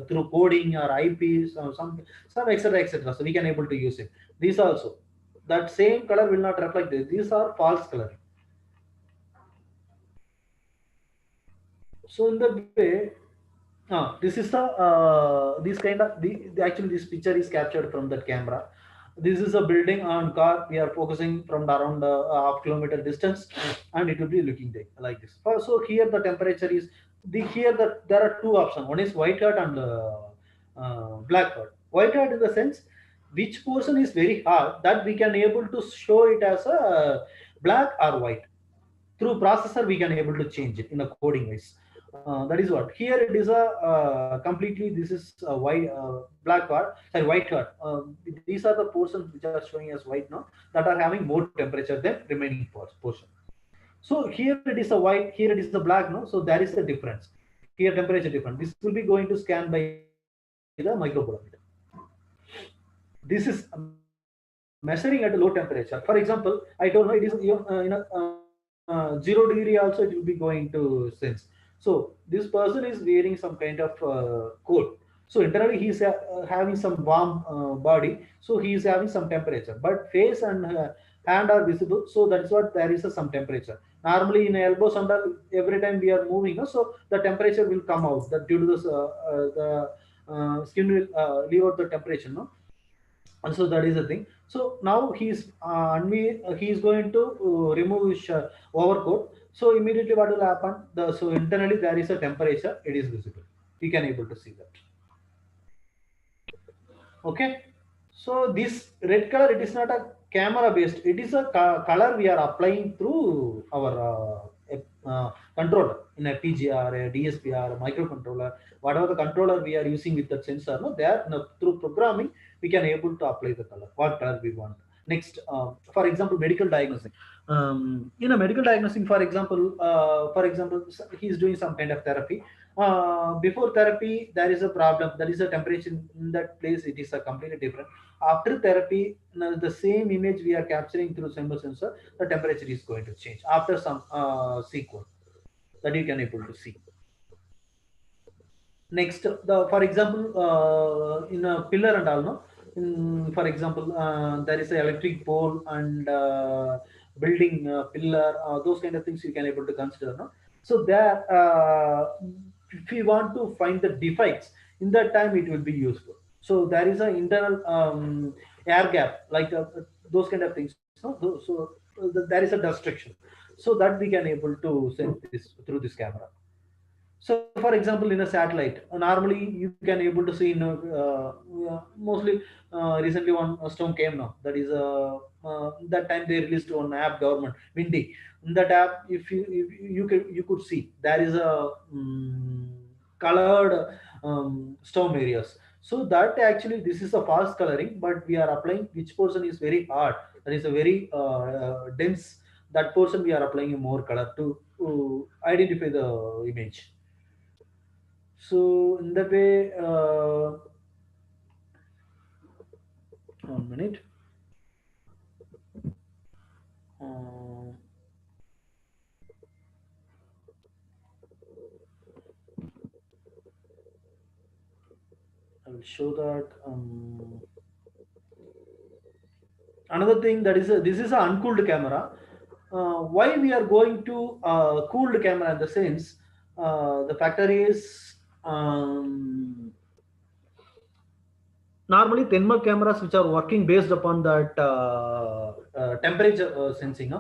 through coding or IPs or some etc etc. So we can able to use it. These also, that same color will not reflect this. These are false color. So in that way, this is this kind of actually this picture is captured from that camera. This is a building on car. We are focusing from around half kilometer distance, and it will be looking there like this. So here the temperature is here that there are two options. One is white hot and black hot. White hot in the sense which portion is very hot, that we can able to show it as a black or white. Through processor we can able to change it in a coding wise. That is what here it is a completely, this is a white black part, sorry, white part. These are the portions which are showing as white now, that are having more temperature than remaining portion. So here it is a white, here it is a black, no? So there is a difference. Here temperature different. This will be going to scan by the microbolometer. This is measuring at a low temperature. For example, I told no, it is in a 0 degree also it will be going to sense. So this person is wearing some kind of coat. So internally he is having some warm body. So he is having some temperature, but face and hand are visible. So that's what there is some temperature. Normally in elbows and every time we are moving, no, so the temperature will come out. That due to this, the skin will leave out the temperature, no. And so that is the thing. So now he is going to remove his overcoat. So immediately what will happen? So internally there is a temperature. It is visible. We can able to see that. Okay. So this red color, it is not a camera based. It is a color we are applying through our controller in a PGR, a DSPR, a microcontroller, whatever the controller we are using with the sensor. No, there, no, through programming we can able to apply the color, what color we want. Next, for example, medical diagnosing. In a medical diagnosing, for example, he is doing some kind of therapy. Before therapy, there is a problem. There is a temperature in that place. It is a completely different. After therapy, the same image we are capturing through symbol sensor, the temperature is going to change after some sequence that you can able to see. Next, for example, in a pillar and all, no? For example, there is an electric pole and building pillar, those kind of things you can able to consider, no? So there, if we want to find the defects, in that time it will be useful. So there is an internal air gap, like those kind of things, no? So there is a destruction, so that we can able to send this through this camera. So for example, in a satellite, normally you can able to see, mostly recently one storm came now. That is that time they released one app, government Windy. In that app, if you could see there is a colored storm areas. So that actually this is a fast coloring, but we are applying which portion is very hard. That is a very dense. That portion we are applying more color to identify the image. So in that way, 1 minute. Uh, I will show that. Another thing that is this is an uncooled camera. Why we are going to cooled camera in the sense, the factor is normally thermal cameras which are working based upon that temperature sensing.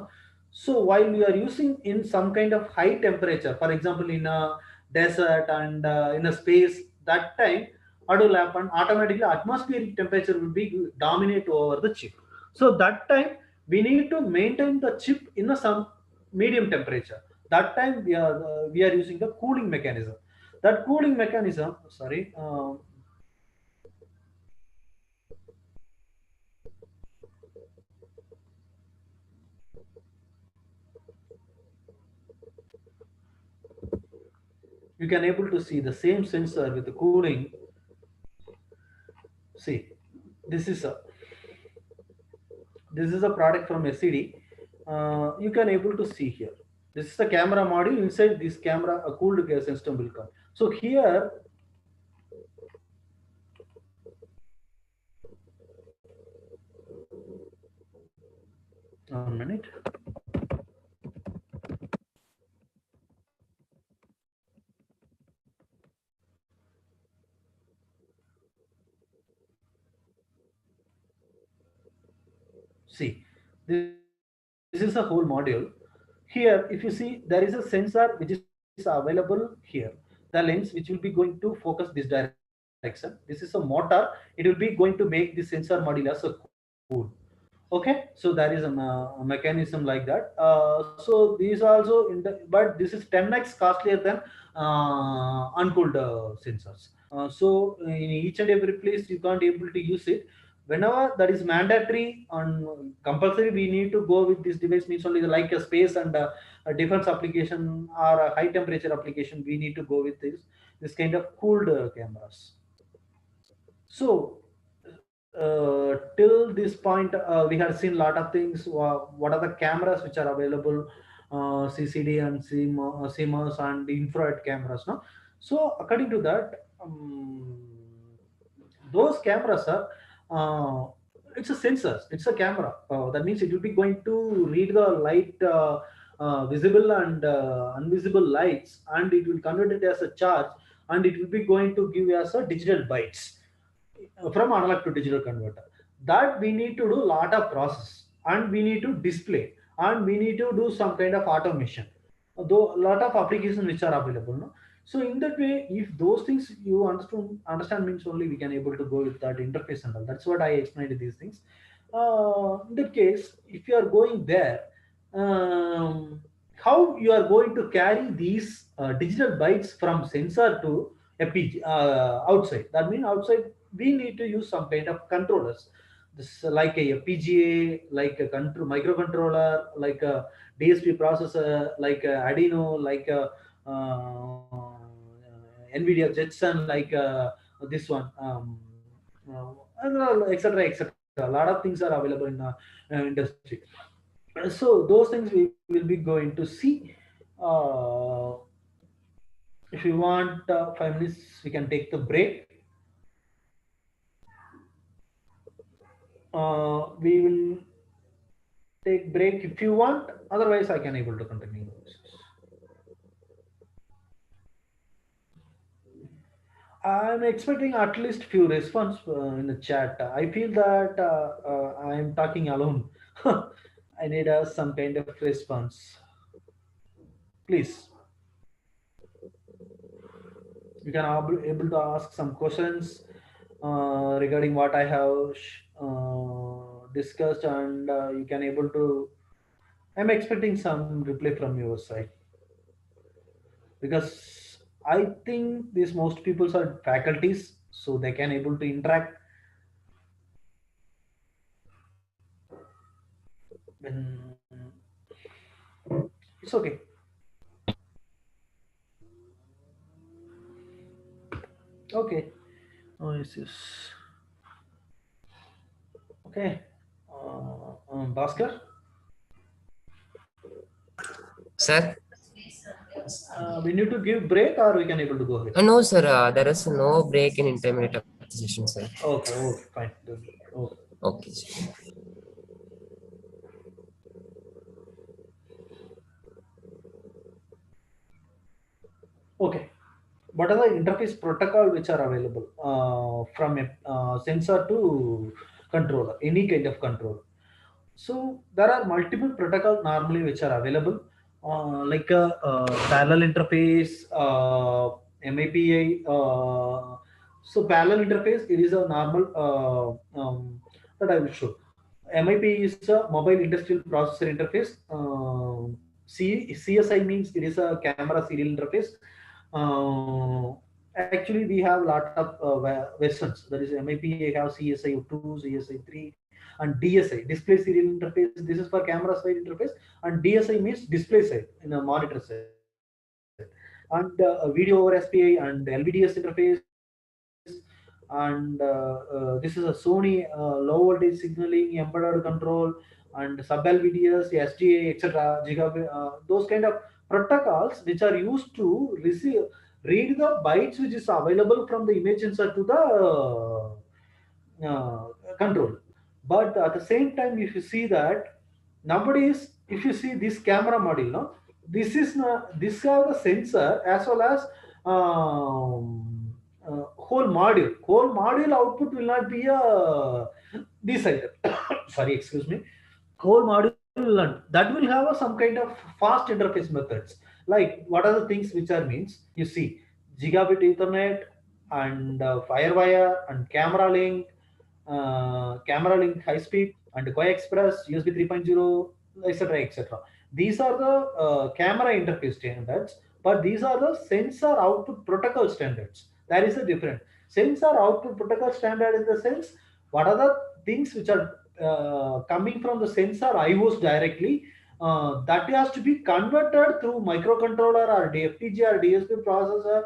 So while we are using in some kind of high temperature, for example in a desert and in a space, that time what will happen, automatically atmospheric temperature will be dominate over the chip. So that time we need to maintain the chip in a some medium temperature. That time we are using the cooling mechanism. That cooling mechanism, sorry, you can able to see the same sensor with the cooling. See, this is a product from SCD. You can able to see here. This is the camera module. Inside this camera, a cooled gas system will come. So here, one minute. See, this is a whole module. Here, if you see, there is a sensor which is available here. The lens which will be going to focus this direction. This is a motor. It will be going to make the sensor module as a cool. Okay. Okay, so there is a mechanism like that. So these also but this is 10x costlier than uncooled sensors. So in each and every place you can't able to use it. Whenever that is mandatory and compulsory, we need to go with this device, means only like a space and a defense application or a high temperature application. We need to go with this kind of cooled cameras. So till this point, we have seen a lot of things. What are the cameras which are available? CCD and CMOS and infrared cameras. No, so according to that, those cameras are. It's a sensors. It's a camera. That means it will be going to read the light, visible and invisible lights, and it will convert it as a charge, and it will be going to give us a digital bytes from analog to digital converter. That we need to do lot of process, and we need to display, and we need to do some kind of automation, though a lot of applications which are available, no? So in that way, if those things you understand means only we can able to go with that interface and all. That's what I explained these things. In that case, if you are going there, um, how you are going to carry these digital bytes from sensor to FPG outside? That means outside we need to use some kind of controllers. This like a FPGA, like a microcontroller, like a DSP processor, like a Arduino, like a NVIDIA Jetson, like this one, etc., etc. A lot of things are available in the industry. So those things we will be going to see. Uh, if you want 5 minutes, we can take the break. We will take break if you want. Otherwise, I can able to continue. I'm expecting at least few response in the chat. I feel that I am talking alone. I need some kind of response. Please, you can able to ask some questions regarding what I have discussed, and you can able to. I'm expecting some reply from your side, because I think these most people are faculties, so they can able to interact when it's okay. Okay. Oh, yes. Okay. Bhaskar, Sir? we need to give break or we can able to go ahead. No, sir. There is no break in intermediate of the session, sir. Okay, okay, fine. Okay. Okay, sir. Okay. What are the interface protocol which are available from a sensor to controller, any kind of controller? So there are multiple protocols normally which are available, like a parallel interface, MIPI. So parallel interface, it is a normal that I will show. MIPI is a mobile industrial processor interface. CSI means it is a camera serial interface. Actually, we have a lot of versions. That is MIPI have CSI 2, CSI 3, and DSI, display serial interface. This is for camera side interface, and DSI means display side in a monitor side. And video over SPI and LVDS interface. And this is a Sony low voltage signaling, embedded control, and sub LVDS, SGA, etc. Gigabit, those kind of protocols which are used to read the bytes which is available from the image sensor to the control. But at the same time, if you see that nowadays, if you see this camera module, no, this is not, this have the sensor as well as whole module. Whole module output will not be this item. Sorry, excuse me. Whole module will not. That will have some kind of fast interface methods. Like what are the things which are means? You see, gigabit Ethernet and Firewire and camera link high speed and Quick Express, USB 3.0, etc., etc. These are the camera interface standards, but these are the sensor output protocol standards. There is a difference. Sensor output protocol standard in the sense, what are the things which are coming from the sensor IOs directly, that has to be converted through microcontroller or FPGA or DSP processor.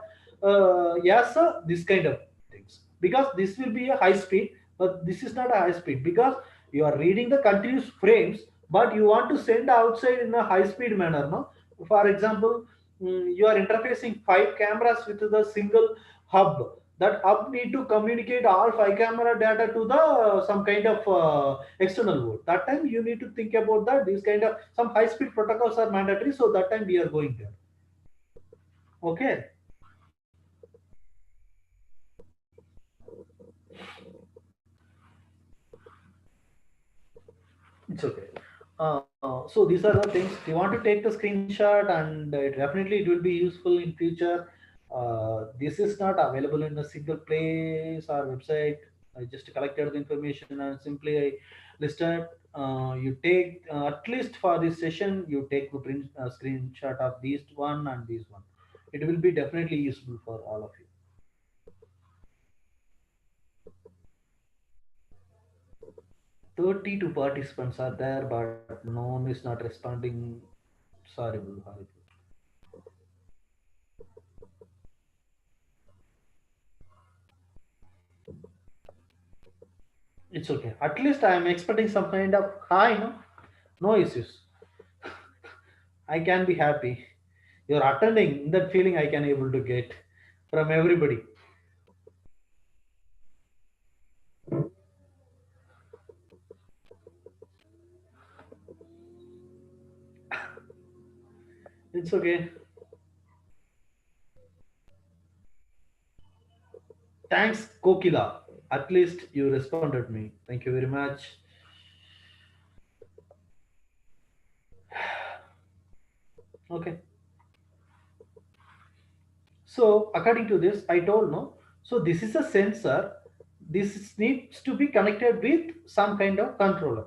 Yes, sir, this kind of things, because this will be a high speed, but this is not a high speed, because you are reading the continuous frames, but you want to send outside in a high speed manner, no? For example, you are interfacing 5 cameras with the single hub. That hub need to communicate all 5 camera data to the some kind of external world. That time you need to think about that these kind of some high speed protocols are mandatory, so that time we are going there. Okay. It's okay. So these are the things you want to take the screenshot, and definitely it will be useful in future. This is not available in a single place or website. I just collected the information and simply I listed. You take at least for this session, you take the print screenshot of these one and these one. It will be definitely useful for all of you. 32 participants are there, but no one is not responding. Sorry, horrible. It's okay. At least I am expecting some kind of hi, no? No issues. I can be happy. You're attending, that feeling I can able to get from everybody. It's okay. Thanks, Kokila. At least you responded me. Thank you very much. Okay. So according to this, I told no. So this is a sensor. This needs to be connected with some kind of controller.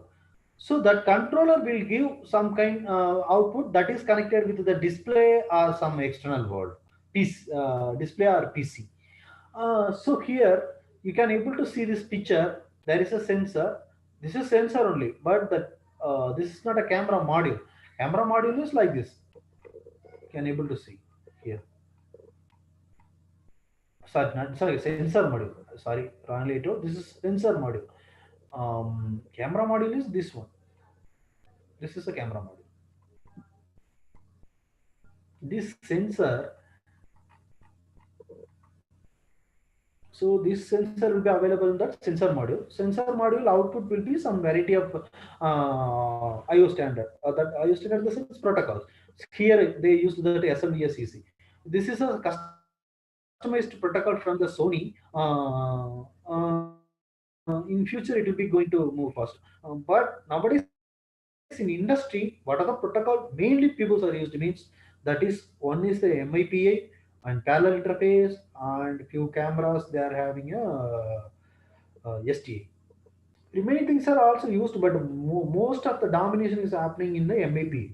So that controller will give some kind output that is connected with the display or some external world, PC, display or PC. So here you can able to see this picture. There is a sensor. This is sensor only, but that this is not a camera module. Camera module is like this. You can able to see here. Sorry, not sorry, sensor module. Sorry, wrongly told. This is sensor module. Camera module is this one. This is a camera module. This sensor, so this sensor will be available in that sensor module. Sensor module output will be some variety of IO standard. That IO standard, the sense protocols. Here they used that SMBSEC. This is a customized protocol from the Sony. In future, it will be going to move fast. But nowadays in industry, what are the protocol mainly people are used means, that is one is the MIPA and parallel interface, and few cameras they are having a STA. Remaining things are also used, but most of the domination is happening in the MIP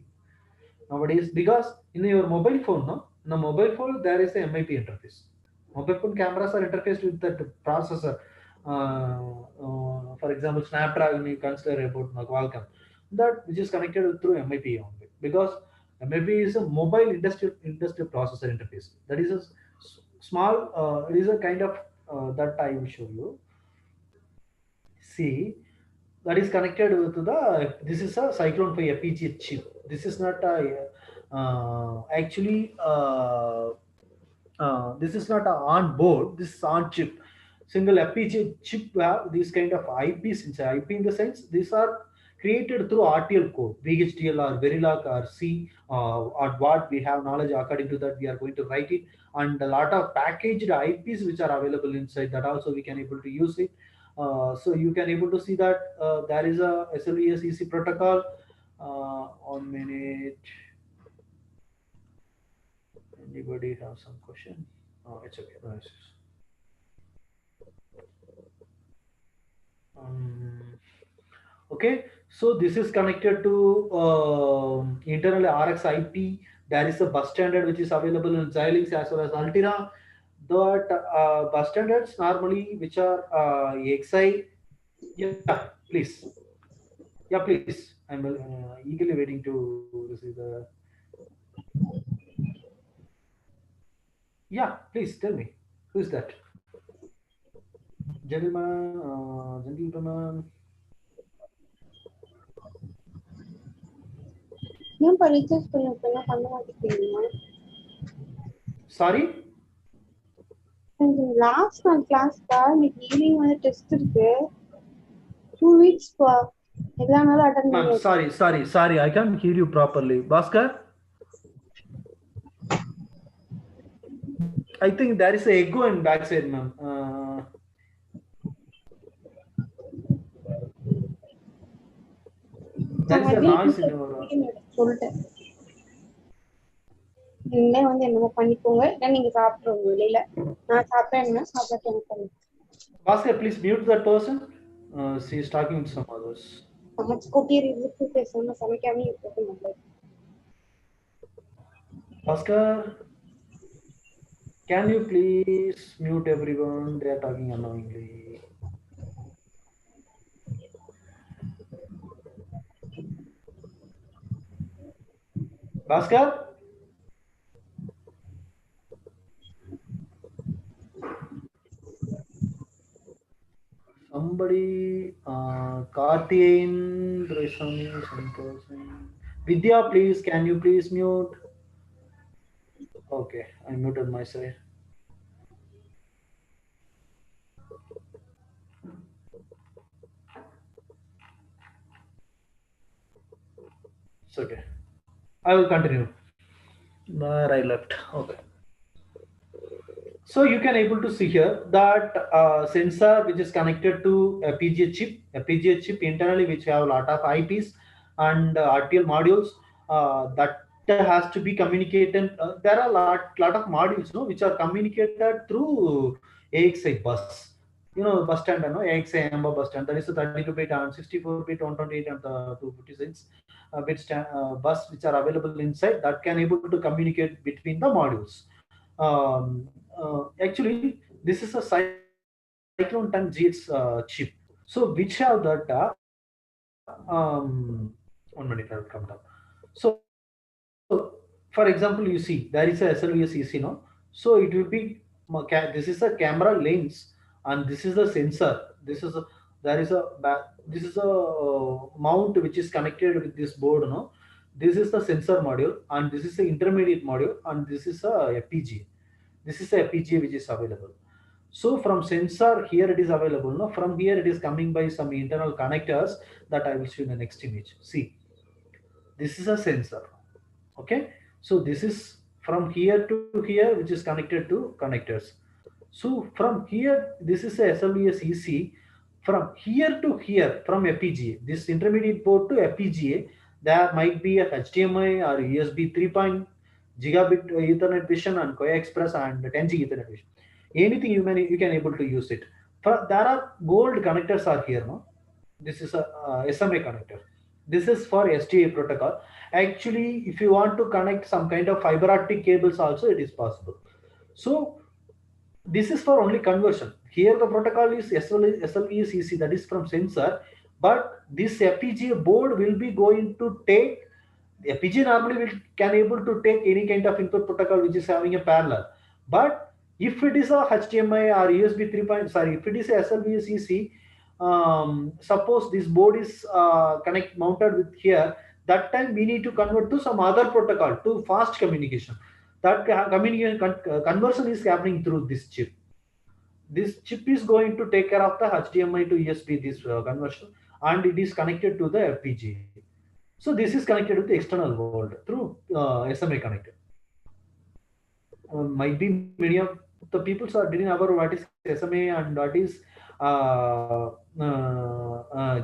nowadays, because in your mobile phone, no, in a mobile phone there is a MIP interface. Mobile phone cameras are interfaced with that processor. For example, Snapdragon you consider about Qualcomm, that which is connected through MIP only, because MIP is a mobile industrial processor interface. That is a small. It is a kind of that I will show you. See, that is connected with the, this is a cyclone 5 FPGA chip. This is not a actually this is not a on board, this is on chip. Single FPGA chip have these kind of IPs inside. IP in the sense these are created through RTL code, VHDL or Verilog or C, or what we have knowledge. According to that we are going to write it, and a lot of packaged IPs which are available inside that also we can able to use it. So you can able to see that there is a SLVSEC protocol. 1 minute. Anybody have some question? Oh, it's okay. No issues. Um, Okay, so this is connected to internally RX IP. There is a bus standard which is available in Xilinx as well as Altera. That bus standards normally which are AXI. Yeah, please. Yeah, please. I'm eagerly waiting to receive the. Yeah, please tell me. Who is that? Gentleman. Sorry? Last month class evening வந்து test இருக்கு 2 weeks எல்லா நாளும் attend Ma'am, பண்ணியாச்சு. sorry. I can't hear you properly. Bhaskar? I think there is a echo in backside, ma'am. There is a noise in your. சொல்லிட்டேன் நீங்களே வந்து என்னமோ பண்ணிக்கோங்க இல்லை நீங்க சாப்பிடுறோங்க வெளியில நான் சாப்பிட்டேன்னா சாப்பிட்டு எனக்கு Bhaskar, please mute that person. She is talking with some others. சமைச்சு கொட்டியர் இருக்கு பேசாம சமைக்காம இருக்க நல்லது. Bhaskar, can you please mute everyone? They are talking annoyingly. Bhaskar? Somebody, Karthian, Drishami, some person. Vidya, please, can you please mute? Okay, I muted my side. It's okay. I will continue. Where I left. Okay. So you can able to see here that sensor which is connected to FPGA chip internally, which have a lot of IPs and RTL modules that has to be communicated. There are lot of modules, no, which are communicated through AXI bus. You know, bus stand, no, AXI number bus stand. That is a 32-bit and 64-bit, 128 and 256 bit bus which are available inside that can able to communicate between the modules. Actually, this is a Cyclone 10 GX chip. So which have that 1 minute, I will come down. So for example, you see there is a SLVS EC, no? So it will be this is a camera lens and this is the sensor. This is a mount which is connected with this board, no? This is the sensor module and this is the intermediate module and this is a FPGA. This is a FPGA which is available. So from sensor here it is available. No, from here it is coming by some internal connectors that I will show in the next image. See, this is a sensor. Okay, so this is from here to here which is connected to connectors. So from here this is a SLVS EC. From here to here from FPGA, this intermediate port to FPGA, there might be a HDMI or USB 3. Gigabit Ethernet vision and coax and 10G Ethernet vision. Anything you can able to use it. There are gold connectors are here, no? This is a SMA connector. This is for SDA protocol. Actually, if you want to connect some kind of fiber optic cables also, it is possible. So this is for only conversion. Here the protocol is SLVCC, that is from sensor, but this FPGA board will be going to take. The FPGA normally can able to take any kind of input protocol which is having a parallel. But if it is a HDMI or USB 3. If it is a SLVCC, suppose this board is mounted with here, that time we need to convert to some other protocol to fast communication. That conversion is happening through this chip. This chip is going to take care of the HDMI to USB this conversion, and it is connected to the FPGA. So this is connected with the external world through SMA connector. Might be many of the people didn't know what is SMA and what is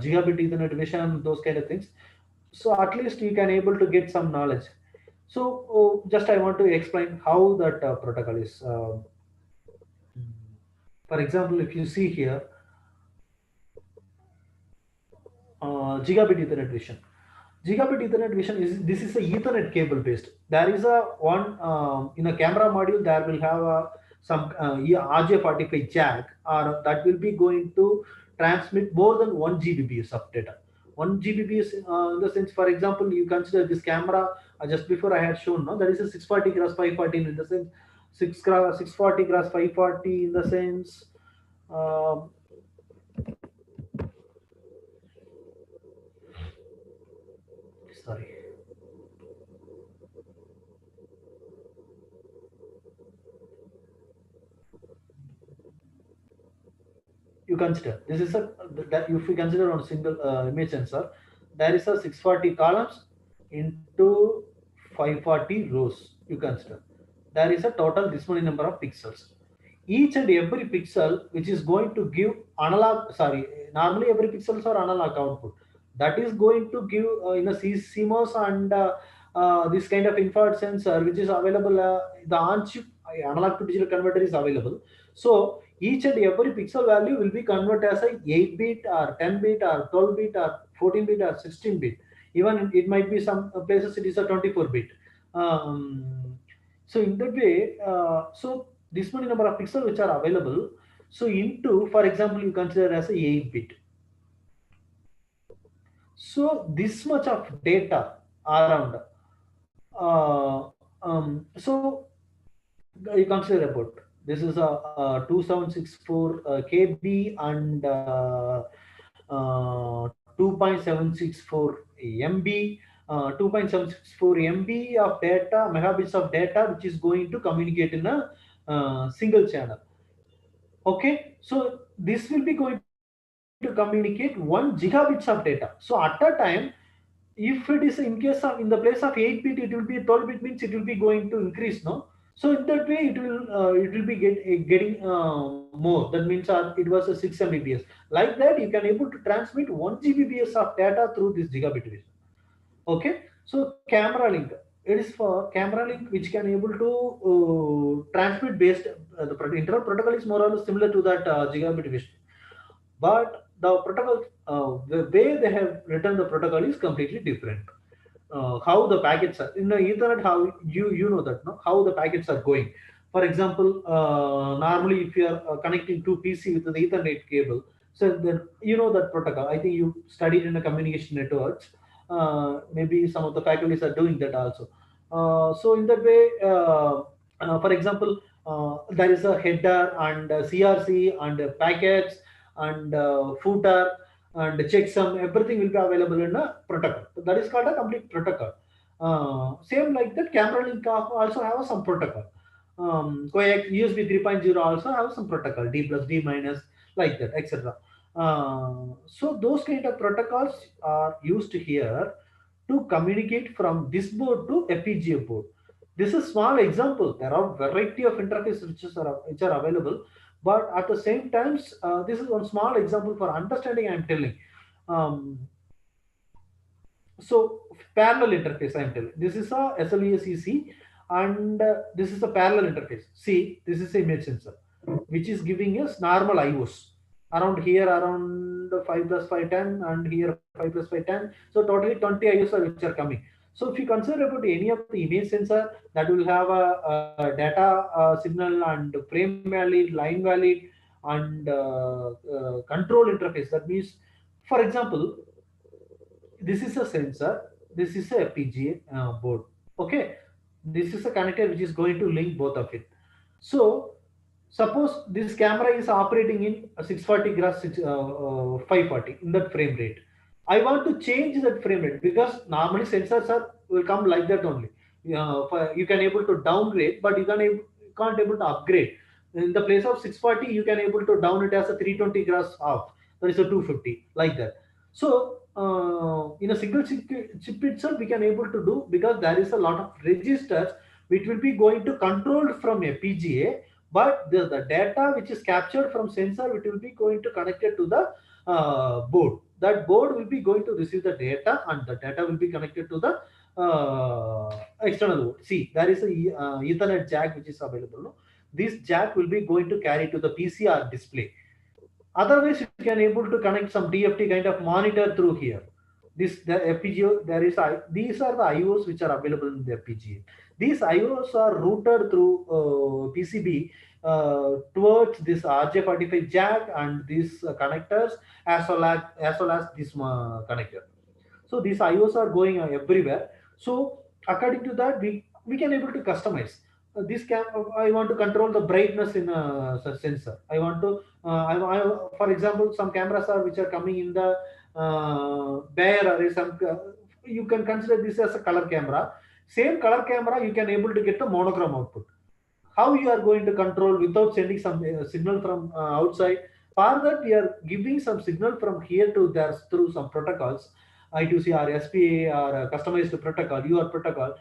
gigabit Ethernet vision, those kind of things. So at least you can able to get some knowledge. So just I want to explain how that protocol is. For example, if you see here, gigabit Ethernet vision. Gigabit Ethernet vision is, this is a Ethernet cable based. There is a one in a camera module, there will have a some RJ45 jack, or that will be going to transmit more than 1 Gbps of data. 1 Gbps in the sense, for example, you consider this camera, just before I had shown, no, that is a 640 cross 540 in the sense, 640 cross 540 in the sense. Um, Sorry. You consider this is a, that if we consider on a single image sensor, there is a 640 columns into 540 rows. You consider there is a total this many number of pixels. Each and every pixel which is going to give analog, sorry, normally every pixels are analog output, that is going to give in a CMOS and this kind of infrared sensor which is available, the on-chip analog to digital converter is available. So each and every pixel value will be converted as a 8-bit or 10-bit or 12-bit or 14-bit or 16-bit. Even it might be some places it is a 24-bit. So in that way, so this many number of pixels which are available. So into, for example, you consider as a 8-bit. So this much of data around. So you consider about this is a 2764 KB and 2.764 MB, 2.764 MB of data, megabits of data, which is going to communicate in a single channel. Okay, so this will be going to communicate 1 gigabits of data. So at a time, if it is in case of in the place of 8-bit, it will be 12-bit, means it will be going to increase, no? So in that way, it will be getting more. That means it was a 6 Mbps. Like that, you can able to transmit 1 Gbps of data through this gigabit vision. Okay, so camera link. It is for camera link which can able to transmit based. The internet protocol is more or less similar to that gigabit vision, but the protocol, the way they have written the protocol is completely different. How the packets are in the Ethernet, how you know that, no, how the packets are going. For example, normally if you are connecting to PC with the Ethernet cable, so then you know that protocol. I think you studied in a communication networks. Maybe some of the faculties are doing that also. So in that way, for example, there is a header and CRC and packets and footer and checksum, everything will be available in a protocol. So that is called a complete protocol. Same like that, camera link also have some protocol. Coax USB 3.0 also have some protocol, D plus, D minus, like that, etc. So those kind of protocols are used here to communicate from this board to FPGA board. This is small example. There are variety of interfaces which are available, but at the same times, this is one small example for understanding I am telling. So parallel interface I am telling. This is a SLESEC and this is a parallel interface. See, this is a image sensor which is giving us normal IOs. Around here, around 5 plus 5, 10, and here 5 plus 5, 10. So totally 20 IOs are which are coming. So if you consider about any of the image sensor, that will have a data signal and frame valid, line valid, and control interface. That means, for example, this is a sensor, this is a FPGA board. Okay, this is a connector which is going to link both of it. So suppose this camera is operating in 640 cross 540 in that frame rate. I want to change that frame rate because normally sensors will come like that only. You can able to downgrade, but you can't able to upgrade. In the place of 640, you can able to down it as a 320 cross half. That is a 250, like that. So in a single chip itself, we can able to do, because there is a lot of registers which will be going to control from FPGA, but the data which is captured from sensor, it will be going to connect it to the board. That board will be going to receive the data, and the data will be connected to the external board. See, there is a Ethernet jack which is available. No? This jack will be going to carry to the PCR display. Otherwise, you can able to connect some DFT kind of monitor through here. This the FPGA, there is these are the IOs which are available in the FPGA. These IOs are routed through PCB towards this RJ45 jack and these connectors, as well as this connector. So these IOs are going everywhere. So according to that, we can able to customize. This cam I want to control the brightness in a sensor. I want to for example, some cameras are which are coming in the bare array. Some you can consider this as a color camera. Same color camera, you can able to get the monochrome output. How you are going to control without sending some signal from outside? For that, we are giving some signal from here to there through some protocols, I2C or SPA or customized protocol, UR protocol.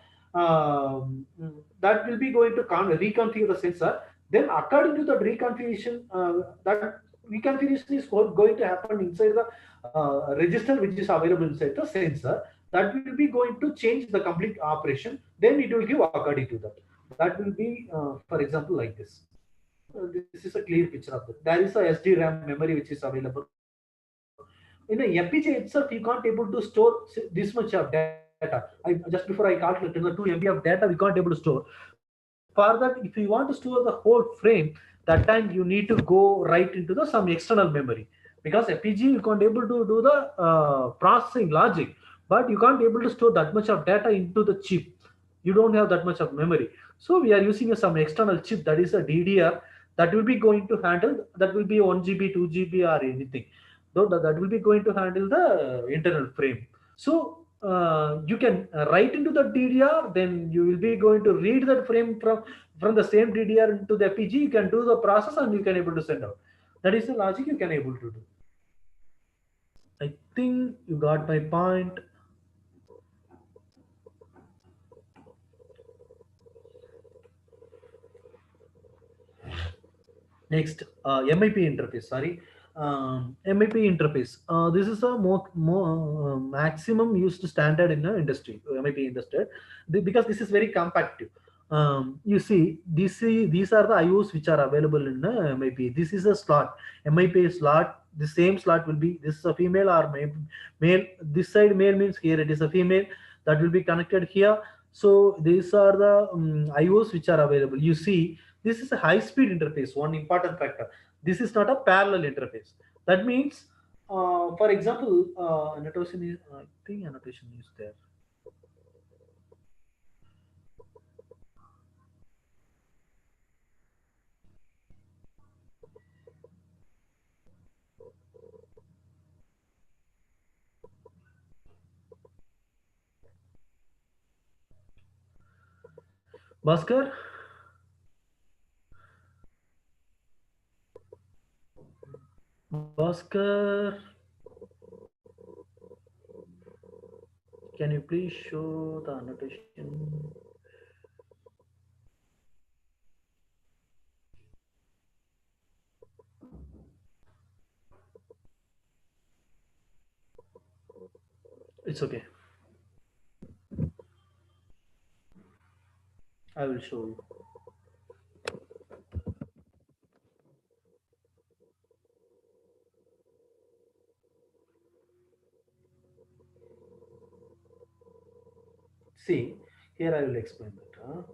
That will be going to reconfigure the sensor. Then according to the reconfiguration, that reconfiguration is going to happen inside the register which is available inside the sensor. That will be going to change the complete operation. Then it will give according to that. That will be, for example, like this. This is a clear picture of that. There is a SD-RAM memory which is available. In a FPGA itself, you can't able to store this much of data. Just before I calculated the 2 MB of data, we can't able to store. For that, if you want to store the whole frame, that time you need to go right into the some external memory, because FPGA you can't able to do the processing logic, but you can't able to store that much of data into the chip. You don't have that much of memory. So we are using some external chip, that is a DDR, that will be going to handle, that will be 1 GB, 2 GB or anything. So that will be going to handle the internal frame. So you can write into the DDR, then you will be going to read that frame from the same DDR into the FPGA. You can do the process and you can able to send out. That is the logic you can able to do. I think you got my point. Next, MIP interface. Sorry, MIP interface. This is a more maximum used standard in the industry. MIP industry, because this is very compactive. You see, these are the IOs which are available in the MIP. This is a slot. MIP slot. The same slot will be, this is a female or male. This side male means here it is a female that will be connected here. So these are the IOs which are available. You see, this is a high-speed interface, one important factor. This is not a parallel interface. That means, for example, annotation is, I think annotation is there. Bhaskar? Bhaskar, can you please show the annotation? It's okay. I will show you. See, here I will explain that.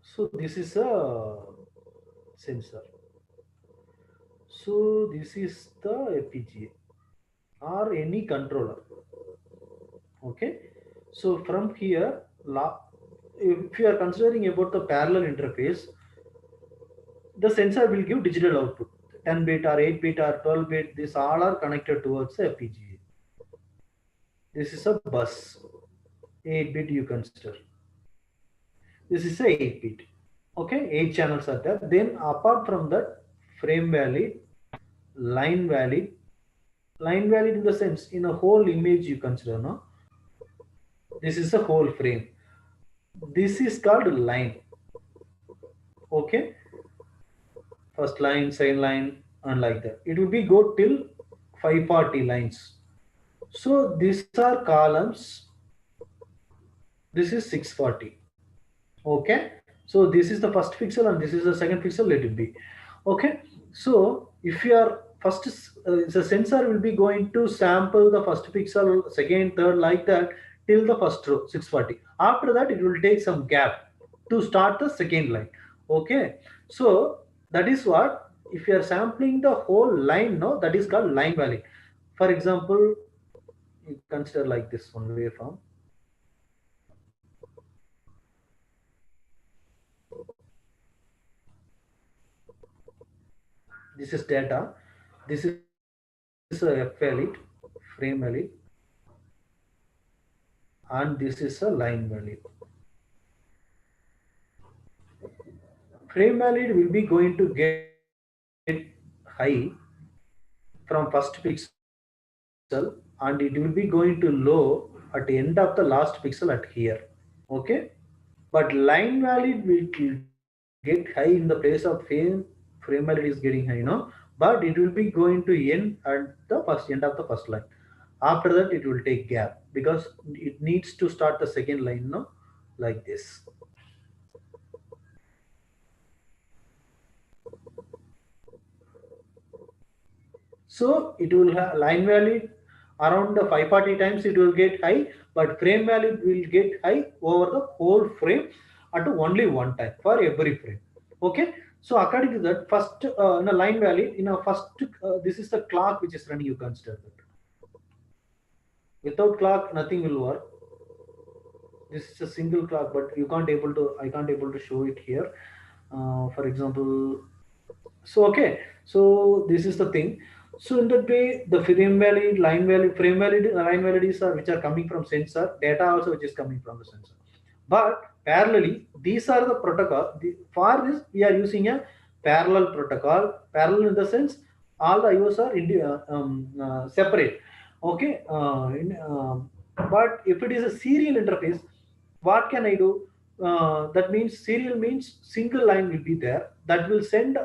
So this is a sensor. So this is the FPGA or any controller. Okay. So from here, if you are considering about the parallel interface, the sensor will give digital output. 10-bit or 8-bit or 12-bit, these all are connected towards the FPGA. This is a bus. 8-bit you consider. This is a 8-bit. Okay, 8 channels are there. Then apart from that, frame valid, line valid in the sense, in a whole image you consider, no? This is a whole frame. This is called line. Okay, first line, second line, and like that. It will be go till 540 lines. So these are columns. This is 640. Okay, So this is the first pixel and this is the second pixel, let it be. Okay. So if you are first, the sensor will be going to sample the first pixel, second, third, like that till the first row 640. After that, it will take some gap to start the second line. Okay. So that is what, if you are sampling the whole line, no, that is called line valid. For example, you consider like this one waveform. This is data. This is a F valid, frame valid, and this is a line valid. Frame valid will be going to get high from first pixel, and it will be going to low at the end of the last pixel at here. Okay. But line valid will get high in the place of frame valid is getting high, but it will be going to end at the first end of the first line. After that, it will take gap because it needs to start the second line, no, like this. So it will have line valid around the 540 times it will get high, but frame valid will get high over the whole frame at only one time for every frame. Okay. So according to that, first in a line valid, in a first, this is the clock which is running. You consider that. Without clock, nothing will work. This is a single clock, but you can't able to. I can't able to show it here. For example, so okay, so this is the thing. So in that way, the frame valid, line valid, frame valid, line valids are which are coming from sensor, data also which is coming from the sensor. But parallelly, these are the protocol. For this, we are using a parallel protocol. Parallel in the sense, all the IOs are separate. Okay, but if it is a serial interface, what can I do? That means serial means single line will be there that will send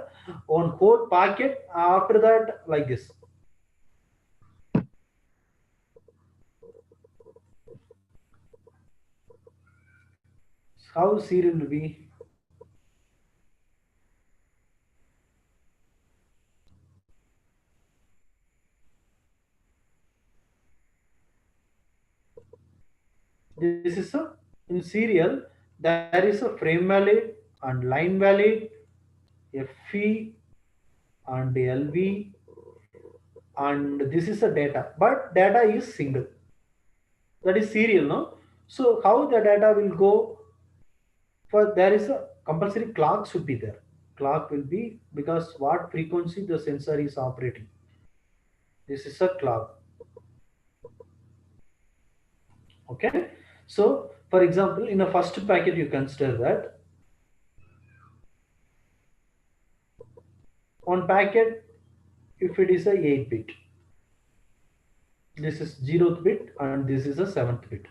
on whole packet. After that, like this. How serial will be? This is a, in serial there is a frame valid and line valid, FE and LV, and this is a data, but data is single. That is serial, no? So how the data will go? For there is a compulsory clock should be there. Clock will be because what frequency the sensor is operating. This is a clock. Okay. So for example, in a first packet, you consider that on packet, if it is a 8 bit, this is 0th bit and this is a 7th bit.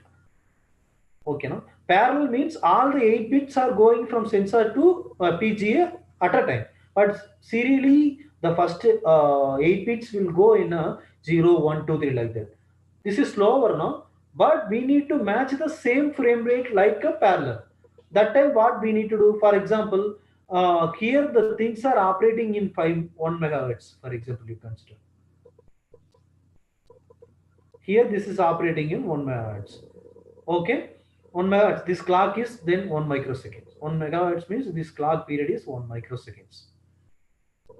Okay, no? Parallel means all the 8 bits are going from sensor to PGA at a time. But serially, the first 8 bits will go in a 0, 1, 2, 3 like that. This is slower, no? But we need to match the same frame rate like a parallel. That time, what we need to do, for example, here the things are operating in 1 megahertz, for example, you consider. Here this is operating in 1 megahertz. Okay, 1 megahertz. This clock is then 1 microsecond. 1 megahertz means this clock period is 1 microseconds.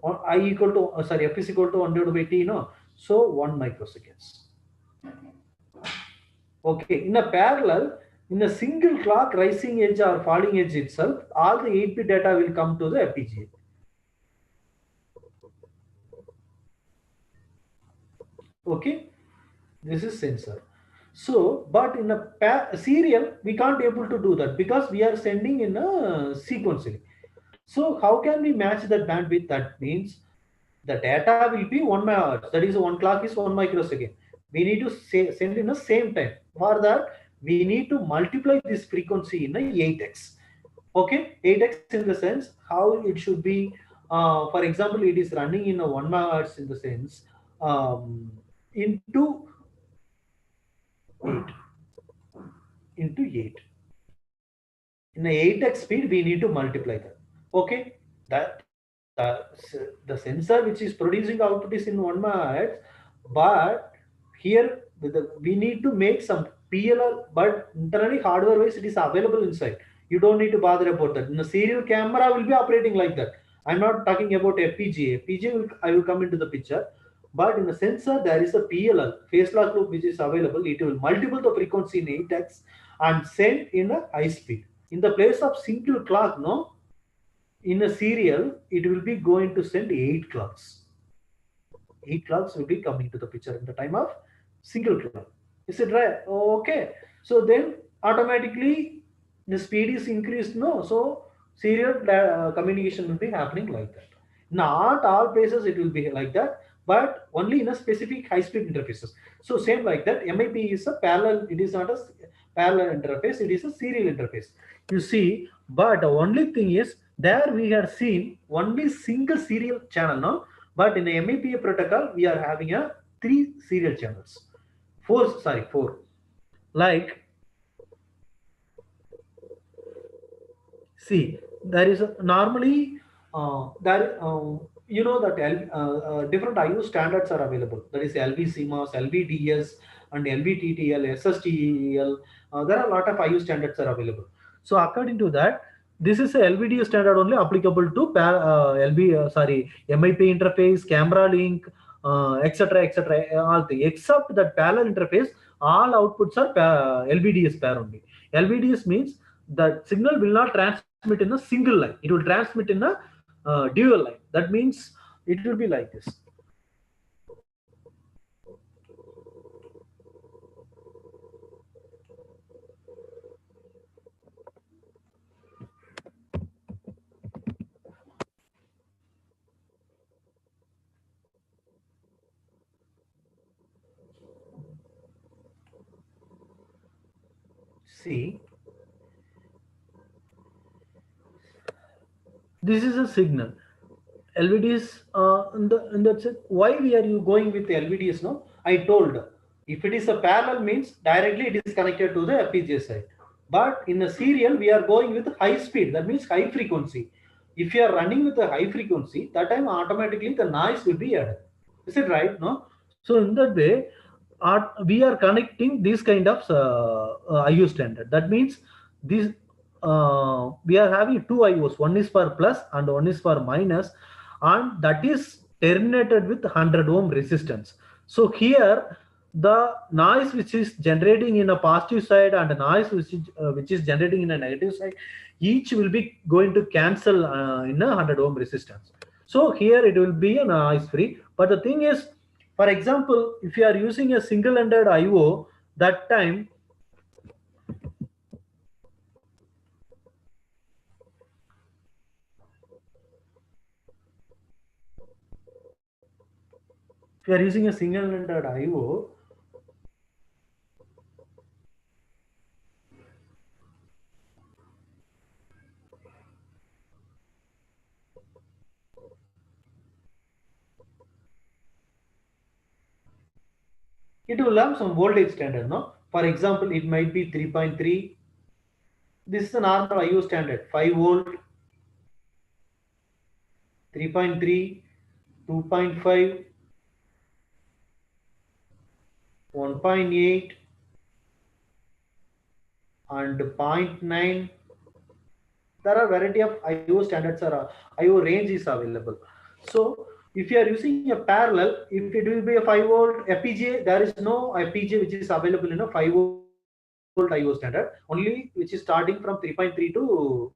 Or I equal to sorry, F is equal to 100 by T, no? So 1 microseconds. Okay, in a parallel, in a single clock rising edge or falling edge itself, all the 8-bit data will come to the FPGA. Okay, this is sensor. So, but in a serial, we can't able to do that because we are sending in a sequentially. So how can we match that bandwidth? That means the data will be 1 megahertz. That is, one clock is 1 microsecond. We need to send in the same time. For that, we need to multiply this frequency in a 8x. Okay, 8x in the sense how it should be. For example, it is running in a 1 megahertz in the sense into 8 into 8. In a 8x speed, we need to multiply that. Okay, that the sensor which is producing output is in 1 MHz, but here we need to make some PLL, but internally hardware wise it is available inside. You don't need to bother about that. In a serial camera will be operating like that. I'm not talking about FPGA. FPGA I will come into the picture. But in the sensor, there is a PLL, phase lock loop, which is available. It will multiple the frequency in 8x and send in a high speed. In the place of single clock, no, in a serial, it will be going to send 8 clocks. 8 clocks will be coming to the picture in the time of single clock. Is it right? Okay. So then automatically the speed is increased, no? So serial communication will be happening like that. Not all places it will be like that, but only in a specific high-speed interfaces. So same like that, MIP is a parallel, it is not a parallel interface, it is a serial interface. You see, but the only thing is there we have seen only single serial channel now, but in the MIPA protocol we are having a 3 serial channels. Four. Like, see, there is normally you know that different IO standards are available. That is LV-CMOS, LVDS, and LVTTL, SSTEL. There are a lot of IO standards are available. So according to that, this is a LVDS standard only applicable to MIP interface, camera link, etc. All things except that parallel interface. All outputs are LVDS pair only. LVDS means the signal will not transmit in a single line. It will transmit in a dual line. That means it will be like this. See, this is a signal. LVDs, and that's it. Why we are you going with LVDs? No, I told if it is a parallel means directly it is connected to the FPGA side. But in a serial, we are going with high speed. That means high frequency. If you are running with a high frequency, that time automatically the noise will be added. Is it right? No. So in that way, we are connecting this kind of IO standard. That means this we are having two IOs. One is for plus and one is for minus, and that is terminated with 100 ohm resistance. So here the noise which is generating in a positive side and the noise which is generating in a negative side, each will be going to cancel in a 100 ohm resistance. So here it will be a noise free. But the thing is, for example, if you are using a single-ended IO, that time if you are using a single-ended IO, it will have some voltage standard, no? For example, it might be 3.3. This is a normal IO standard, 5 volt, 3.3, 2.5, 1.8, and 0.9. There are variety of IO standards or IO range is available. So if you are using a parallel, if it will be a 5 volt FPGA, there is no FPGA which is available in a 5 volt IO standard, only which is starting from 3.3 to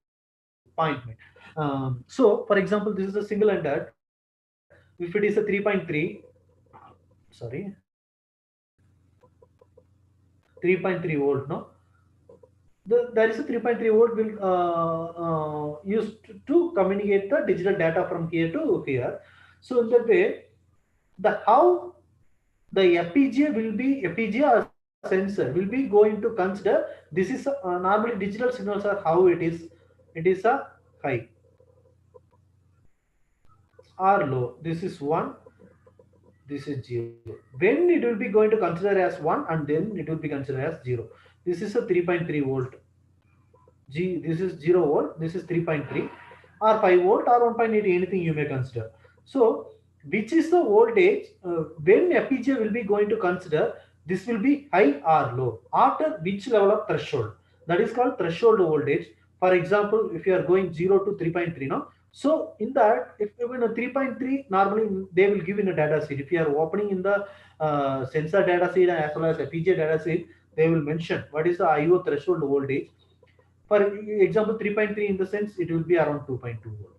0.9. So for example, this is a single ended. If it is a 3.3, sorry, 3.3 volt, no? There is a 3.3 volt will used to communicate the digital data from here to here. So in that way, the how the FPGA or sensor will be going to consider this is normally digital signals are how it is a high or low. This is 1, this is 0. When it will be going to consider as 1 and then it will be considered as 0. This is a 3.3 volt. This is 0 volt, this is 3.3 or 5 volt or 1.8, anything you may consider. So which is the voltage when FPGA will be going to consider this will be high or low after which level of threshold, that is called threshold voltage. For example, if you are going 0 to 3.3 now, so in that if in a 3.3 normally they will give in a data sheet. If you are opening in the sensor data sheet as well as FPGA data sheet, they will mention what is the IO threshold voltage. For example, 3.3 in the sense it will be around 2.2 volt.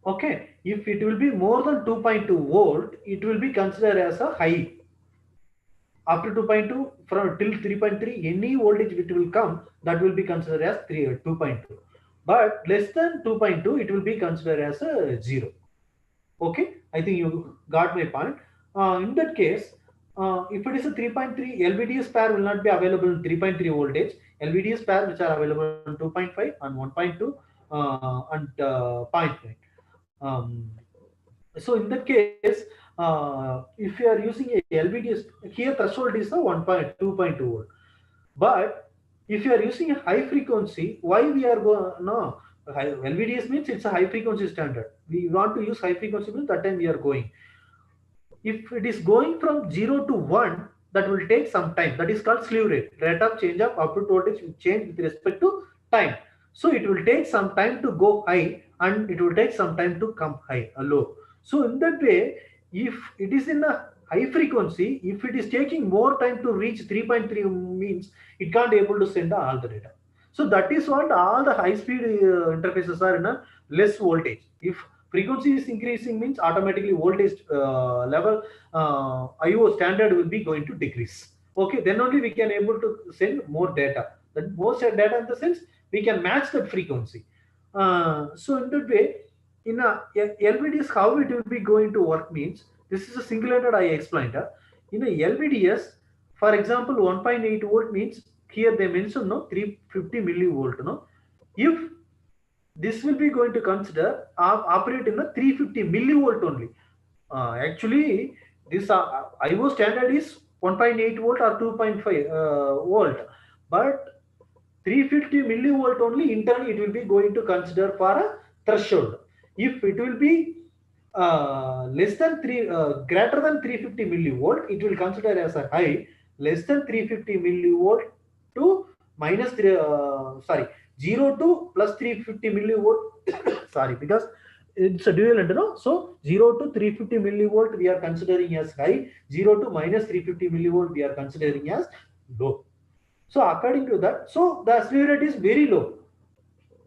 Okay, if it will be more than 2.2 volt, it will be considered as a high. After 2.2, from till 3.3, any voltage which will come, that will be considered as 2.2. But less than 2.2, it will be considered as a 0. Okay, I think you got my point. In that case, if it is a 3.3, LVDS pair will not be available in 3.3 voltage. LVDS pair which are available in 2.5 and 1.2 and 0.9. So in that case, if you are using a LVDS, here threshold is the 1.2.2 volt. But if you are using a high frequency, why we are going no? LVDS means it's a high frequency standard. We want to use high frequency means that time we are going. If it is going from 0 to 1, that will take some time. That is called slew rate. Rate of change of output voltage will change with respect to time. So it will take some time to go high and it will take some time to come high, low. So in that way, if it is in a high frequency, if it is taking more time to reach 3.3 means it can't able to send all the data. So that is what all the high speed interfaces are in a less voltage. If frequency is increasing means automatically voltage level IO standard will be going to decrease. Okay, then only we can able to send more data. Then more data in the sense we can match that frequency. So in that way, in a LVDS, how it will be going to work means this is a single-handed I explained. In a LVDS, for example, 1.8 volt means here they mention no 350 millivolt. No, if this will be going to consider operate in a 350 millivolt only. Actually, this IO standard is 1.8 volt or 2.5 volt, but 350 millivolt only internally it will be going to consider for a threshold. If it will be less than greater than 350 millivolt, it will consider as a high. Less than 350 millivolt to minus 3, sorry, 0 to plus 350 millivolt. Sorry, because it's a dual end, no? So 0 to 350 millivolt we are considering as high. 0 to minus 350 millivolt we are considering as low. So according to that, so the slew rate is very low.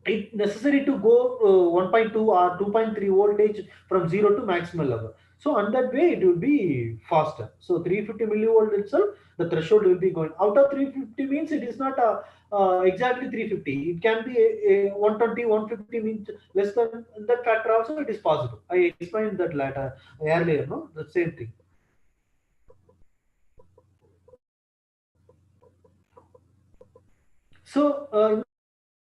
It necessary to go 1.2 or 2.3 voltage from 0 to maximum level. So on that way it will be faster. So 350 millivolt itself, the threshold will be going out of 350 means it is not exactly 350. It can be a 120, 150 means less than that factor also it is possible. I explained that later earlier, no, the same thing. So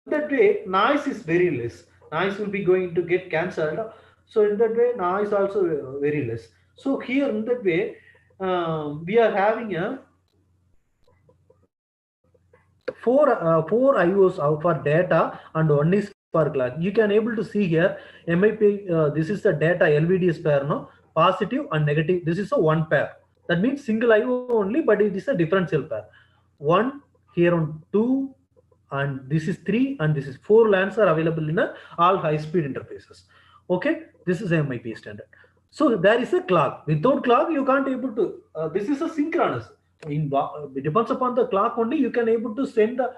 in that way, noise is very less. Noise will be going to get cancelled. So in that way, noise also very less. So here in that way, we are having a four IOs out for data and one is for clock. You can able to see here MIP. This is the data LVDS pair, no, positive and negative. This is a one pair. That means single IO only, but it is a differential pair. One here on two, and this is 3 and this is 4 LANs are available in all high speed interfaces. Okay, this is MIP standard. So there is a clock. Without clock you can't able to this is a synchronous. It depends upon the clock only you can able to send the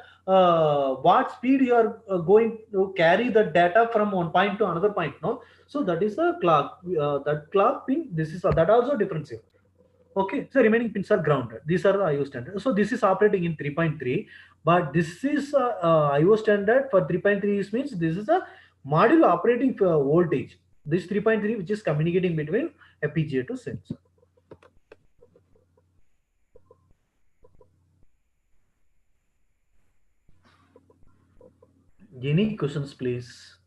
what speed you are going to carry the data from one point to another point, no. So that is the clock. That clock pin, this is that also differential. Okay, so remaining pins are grounded. These are the IO standard. So this is operating in 3.3, but this is IO standard for 3.3 means this is a module operating voltage. This 3.3 which is communicating between FPGA to sensor. Any questions, please?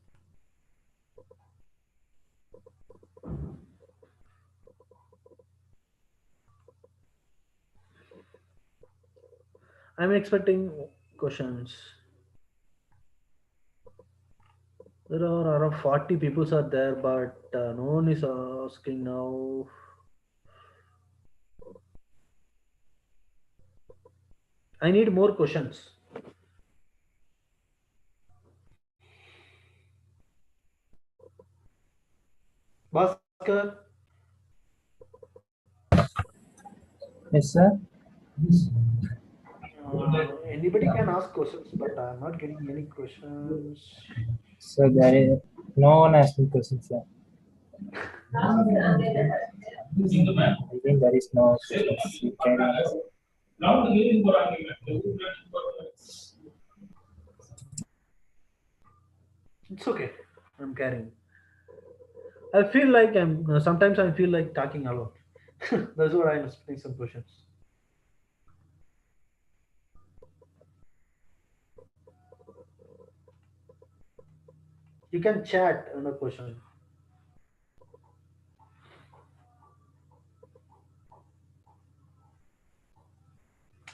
I'm expecting questions. There are around 40 people are there, but no one is asking now. I need more questions. Bhaskar, Yes, sir. anybody can ask questions, but I'm not getting any questions. So there is no one asking questions, sir. I think there is no questions. You carry on. It's okay. I'm carrying. I feel like sometimes I feel like talking alone. That's what I'm asking some questions. You can chat on a question.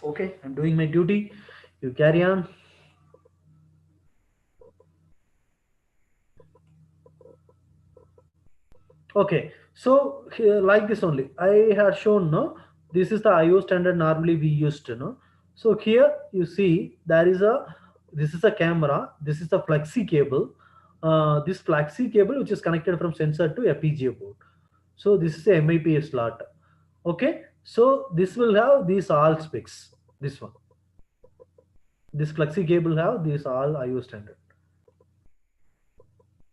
Okay, I'm doing my duty. You carry on. Okay, so here like this only. I had shown no. This is the IO standard normally we used to know. So here you see there is a this is a camera. This is the flexi cable. This flexi cable which is connected from sensor to FPGA board. So this is a MIPA slot. Okay, so this will have these all specs. This one. This flexi cable have these all IO standard.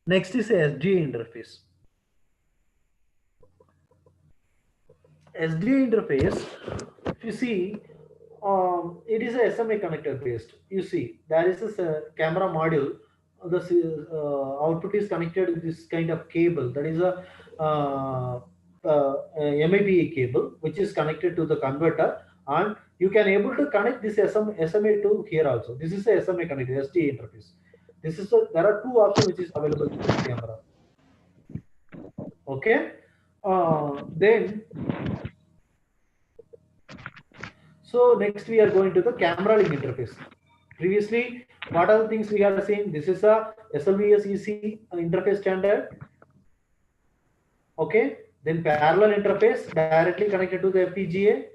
Next is a SDA interface. SDA interface, if you see, it is a SMA connector based. You see, there is a camera module. The output is connected with this kind of cable. That is a MIPA cable, which is connected to the converter, and you can able to connect this SMA to here also. This is a SMA connector, SDA interface. This is there are two options which is available in this camera. Okay, then. So next we are going to the camera link interface. Previously, what are the things we have seen? This is a SLVS EC interface standard. Okay, then parallel interface directly connected to the FPGA,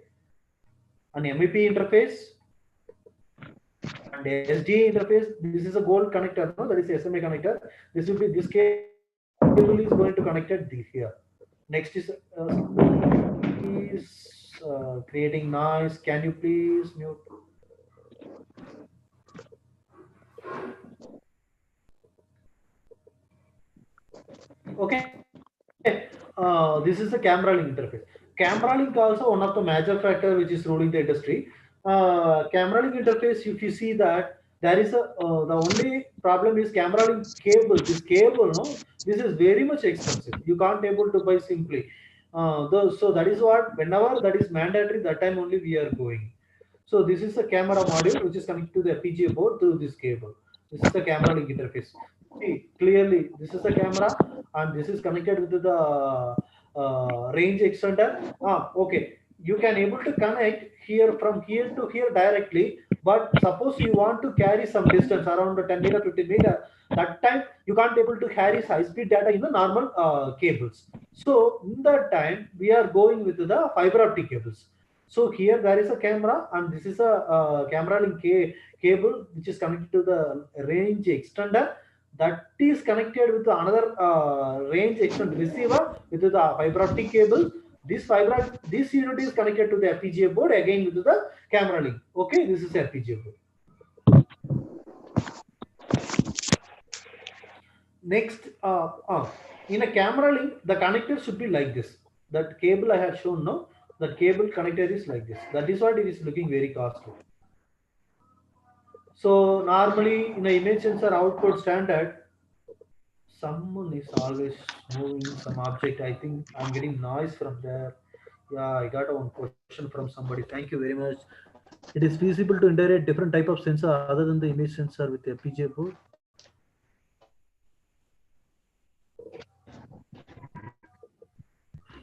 an MEP interface, and SDA interface. This is a gold connector, no? That is SMA connector. This will be this cable is going to connect it here. Next is creating noise. Can you please mute? Okay, this is the camera link interface. Camera link also one of the major factor which is ruling the industry. Camera link interface, if you see that there is a the only problem is camera link cable. This cable, no, this is very much expensive. You can't able to buy simply. So that is what whenever that is mandatory, that time only we are going. So this is a camera module which is connected to the FPGA board through this cable. This is the camera link interface. See clearly, this is a camera and this is connected with the range extender. Okay, you can able to connect here from here to here directly. But suppose you want to carry some distance around 10 meter, 15 meter, that time you can't able to carry high speed data in the normal cables. So in that time we are going with the fiber optic cables. So here there is a camera and this is a camera link cable which is connected to the range extender that is connected with another range extender receiver with the fiber optic cable. This unit is connected to the FPGA board again with the camera link. Okay, this is FPGA board. Next, in a camera link, the connector should be like this. That cable I have shown now. The cable connector is like this. That is what it is looking very costly. So normally in the image sensor output standard, someone is always moving some object. I think I'm getting noise from there. Yeah, I got one question from somebody. Thank you very much. It is feasible to integrate different type of sensor other than the image sensor with the FPGA board.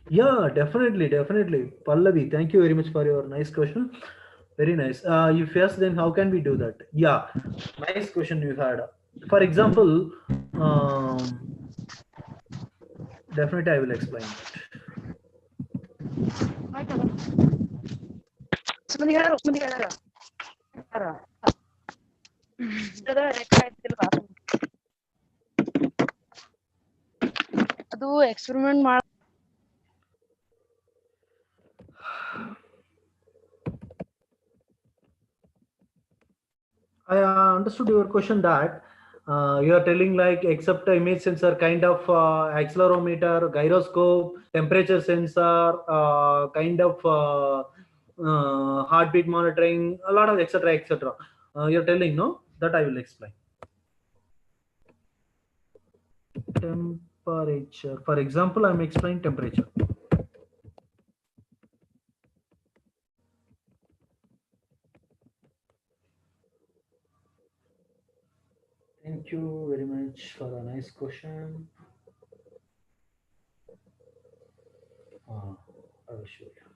Yeah, definitely. Pallavi, thank you very much for your nice question. Very nice. If yes, then how can we do that? Yeah, nice question you had. For example, definitely I will explain ಅದು experiment ಮಾಡ I understood your question that you are telling like except image sensor kind of accelerometer, gyroscope, temperature sensor, kind of heartbeat monitoring, a lot of etc etc. You're telling no? That I will explain. Temperature. For example, I'm explaining temperature. Thank you very much for a nice question. I will show you.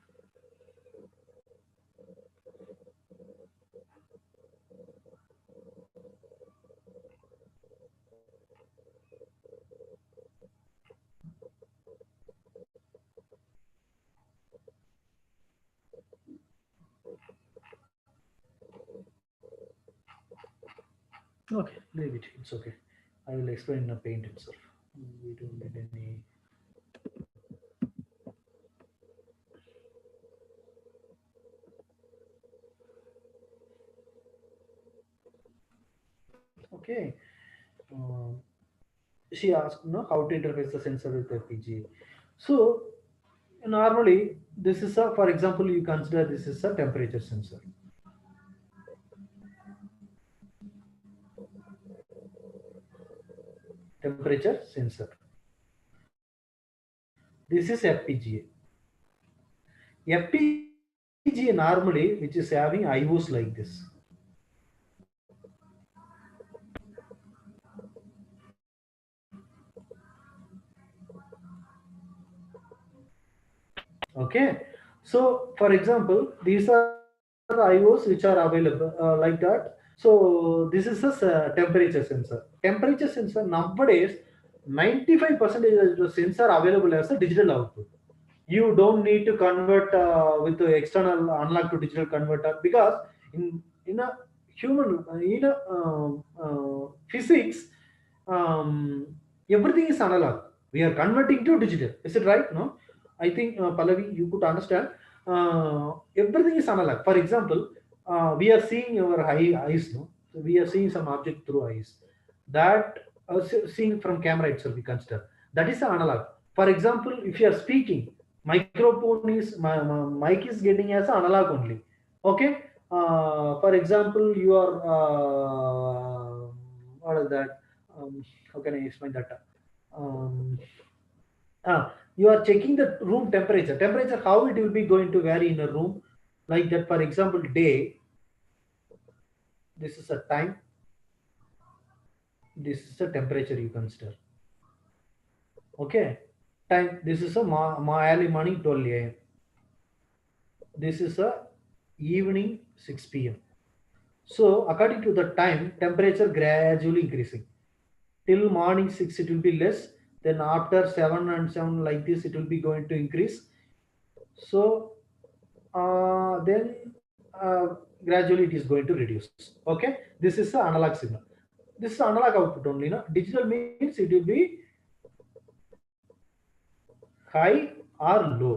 Okay, leave it. It's okay. I will explain in the paint itself. We don't need any. Okay. She asked, no, how to interface the sensor with FPGA. So normally, this is a, for example, you consider this is a temperature sensor. Temperature sensor. This is FPGA. FPGA normally, which is having IOs like this. Okay. So, for example, these are the IOs which are available like that. So, this is a temperature sensor. Temperature sensor nowadays, 95% of the sensor available as a digital output. You don't need to convert with the external analog to digital converter, because in a human in a physics, everything is analog. We are converting to digital. Is it right? No, I think Pallavi, you could understand. Everything is analog. For example, we are seeing our eyes. No, so we are seeing some object through eyes. That seen from camera itself we consider that is analog. For example, if you are speaking, microphone is mic is getting as analog only. Okay. For example, you are what is that? How can I explain that? Um, you are checking the room temperature. Temperature, how it will be going to vary in a room, like that. For example, day. This is a time. This is the temperature you consider. Okay. Time. This is a early morning 12 a.m. This is a evening 6 p.m. So according to the time, temperature gradually increasing. Till morning 6 it will be less. Then after 7 and 7 like this, it will be going to increase. So then gradually it is going to reduce. Okay. This is the analog signal. This is analog output only. No? Digital means it will be high or low.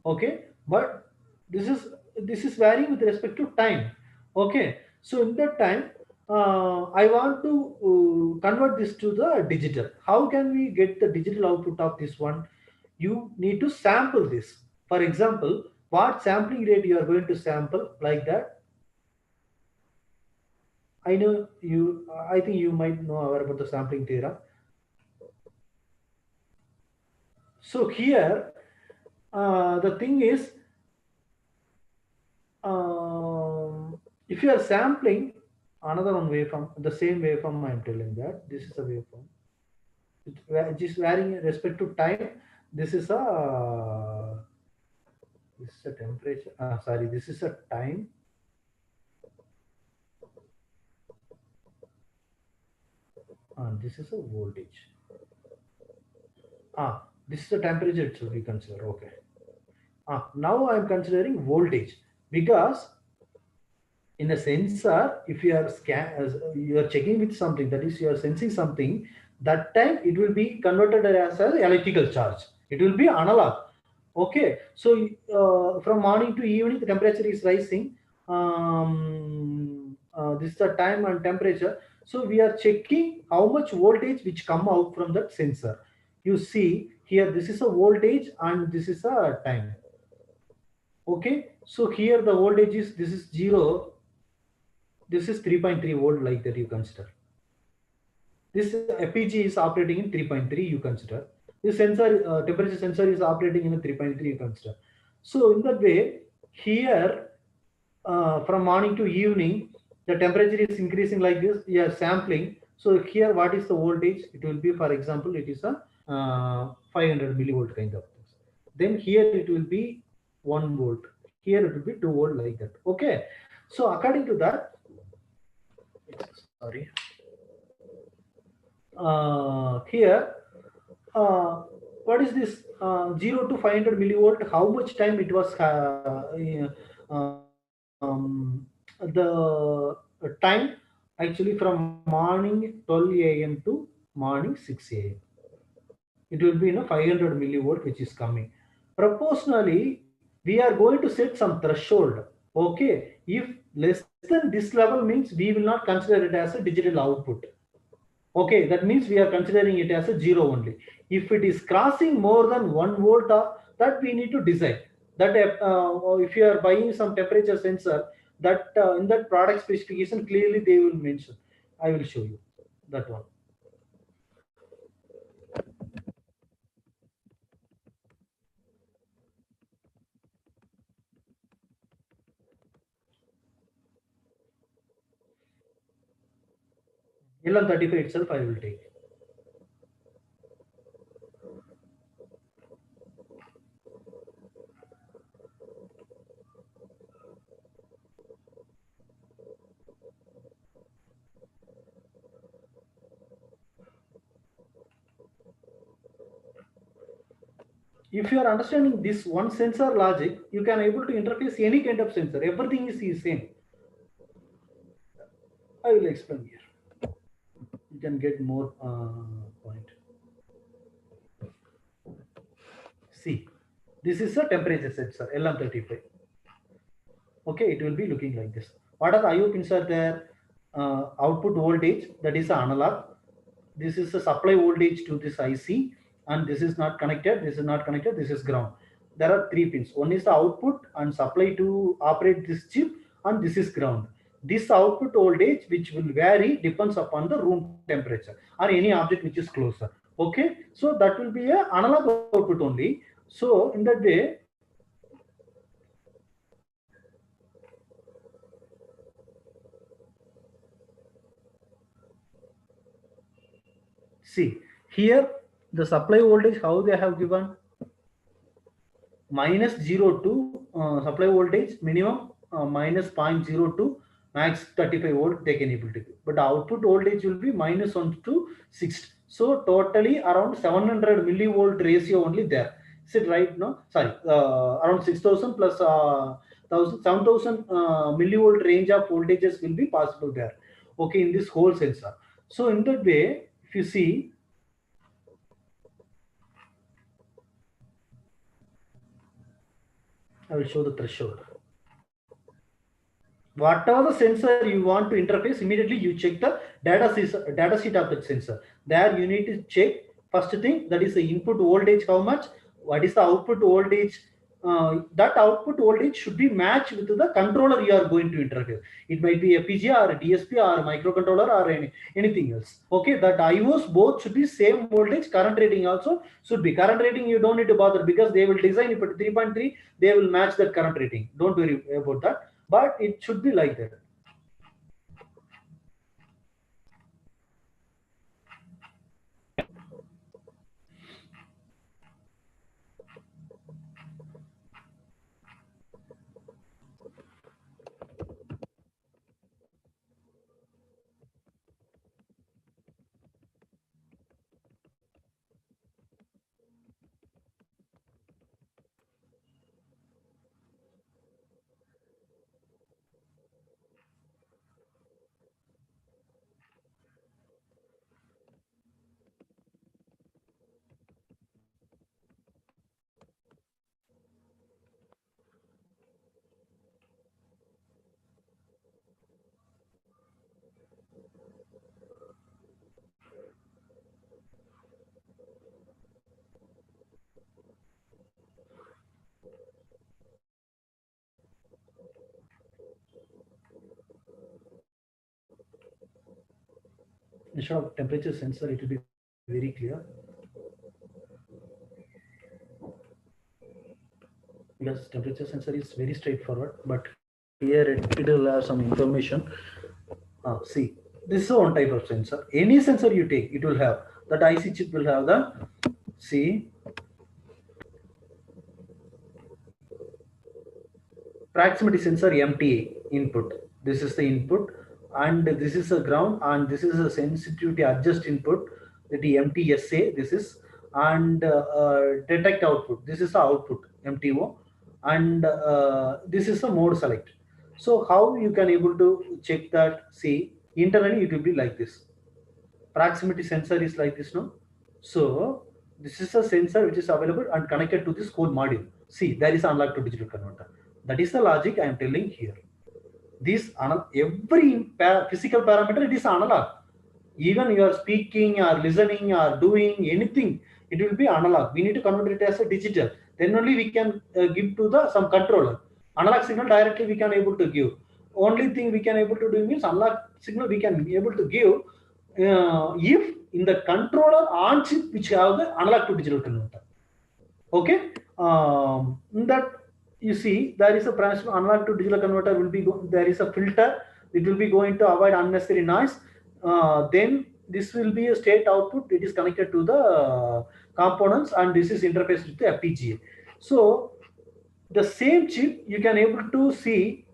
Okay. But this is varying with respect to time. Okay. So in that time, I want to convert this to the digital. How can we get the digital output of this one? You need to sample this. For example, what sampling rate you are going to sample like that? I know you. I think you might know about the sampling theorem. So here, the thing is, if you are sampling another one waveform, the same waveform, I am telling that this is a waveform. It is varying in respect to time. This is a temperature. Sorry, this is a time. and this is a voltage. This is the temperature it should be considered. Okay. Now I am considering voltage, because in a sensor, if you are you are checking with something, that is you are sensing something, that time it will be converted as an electrical charge. It will be analog. Okay, so from morning to evening the temperature is rising. This is the time and temperature. So we are checking how much voltage which come out from that sensor. You see here, this is a voltage and this is a time. Okay, so here the voltage is, this is 0, this is 3.3 volt, like that you consider. This FPG is operating in 3.3, you consider. This sensor, temperature sensor is operating in a 3.3, you consider. So in that way, here from morning to evening, the temperature is increasing like this. We are sampling. So here, what is the voltage? It will be, for example, it is a 500 millivolt kind of things. Then here it will be 1 volt. Here it will be 2 volt, like that. Okay. So according to that, sorry. Here, what is this 0 to 500 millivolt? How much time it was the time actually from morning 12 a.m. to morning 6 a.m. It will be 500 millivolt which is coming. Proportionally, we are going to set some threshold. Okay, if less than this level means we will not consider it as a digital output. Okay, that means we are considering it as a 0 only. If it is crossing more than 1 volt, that we need to decide. That if you are buying some temperature sensor, that in that product specification clearly they will mention. I will show you that one. LM35 itself I will take. If you are understanding this one sensor logic, you can able to interface any kind of sensor. Everything is the same. I will explain here. You can get more point. See, this is a temperature sensor LM35. Okay, it will be looking like this. What are the IO pins are there? Output voltage, that is analog. This is the supply voltage to this IC, and this is not connected, this is not connected, this is ground. There are 3 pins. One is the output and supply to operate this chip, and this is ground. This output voltage, which will vary, depends upon the room temperature or any object which is closer. Okay, so that will be a analog output only. So in that way, see here the supply voltage, how they have given minus 0 to supply voltage minimum minus 0.02, max 35 volt they can able to give. But output voltage will be minus 1 to 6. So totally around 700 millivolt ratio only there. Is it right? No, sorry, around 6000 plus 7000 millivolt range of voltages will be possible there. Okay, in this whole sensor. So in that way, if you see, I will show the threshold. Whatever the sensor you want to interface, immediately you check the data sheet of that sensor. There you need to check first thing, that is the input voltage, how much, what is the output voltage. That output voltage should be matched with the controller you are going to interface. It might be FPGA or DSP or microcontroller or anything else. Okay, that IOs both should be same voltage. Current rating also should be. Current rating you don't need to bother, because they will design it at 3.3, they will match that current rating. Don't worry about that, but it should be like that. Instead of temperature sensor, it will be very clear. Because temperature sensor is very straightforward, but here it will have some information. See, this is one type of sensor. Any sensor you take, it will have that IC chip will have the see proximity sensor MTA input. This is the input, and this is a ground, and this is a sensitivity adjust input. The MTSA. This is and detect output. This is the output MTO, and this is the mode select. So how you can able to check that? See, internally it will be like this. Proximity sensor is like this, no? So this is a sensor which is available and connected to this whole module. See, there is analog to digital converter. That is the logic I am telling here. This every physical parameter, it is analog. Even you are speaking or listening or doing anything, it will be analog. We need to convert it as a digital. Then only we can give to the some controller. Analog signal directly we can able to give. Only thing we can able to do means analog signal we can be able to give if in the controller on chip which have the analog to digital converter. Okay, that you see there is a branch analog to digital converter will be there is a filter. It will be going to avoid unnecessary noise. Then this will be a state output. It is connected to the components, and this is interfaced with the FPGA. So the same chip you can able to see.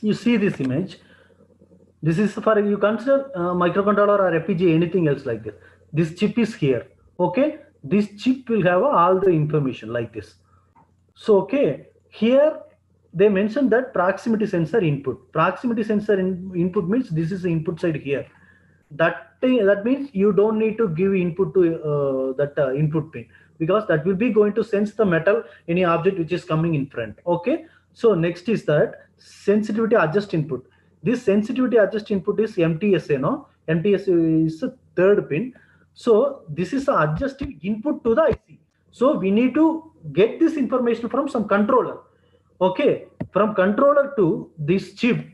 You see this image. This is for you consider microcontroller or FPGA, anything else like this. This chip is here. Okay, this chip will have all the information like this. So okay, here they mentioned that proximity sensor input. Proximity sensor input means this is the input side here. That means you don't need to give input to that input pin, because that will be going to sense the metal, any object which is coming in front. Okay, so next is that sensitivity adjust input. This sensitivity adjust input is MTSA, no? MTSA is the third pin. So this is the adjusting input to the IC. So we need to get this information from some controller. Okay, from controller to this chip,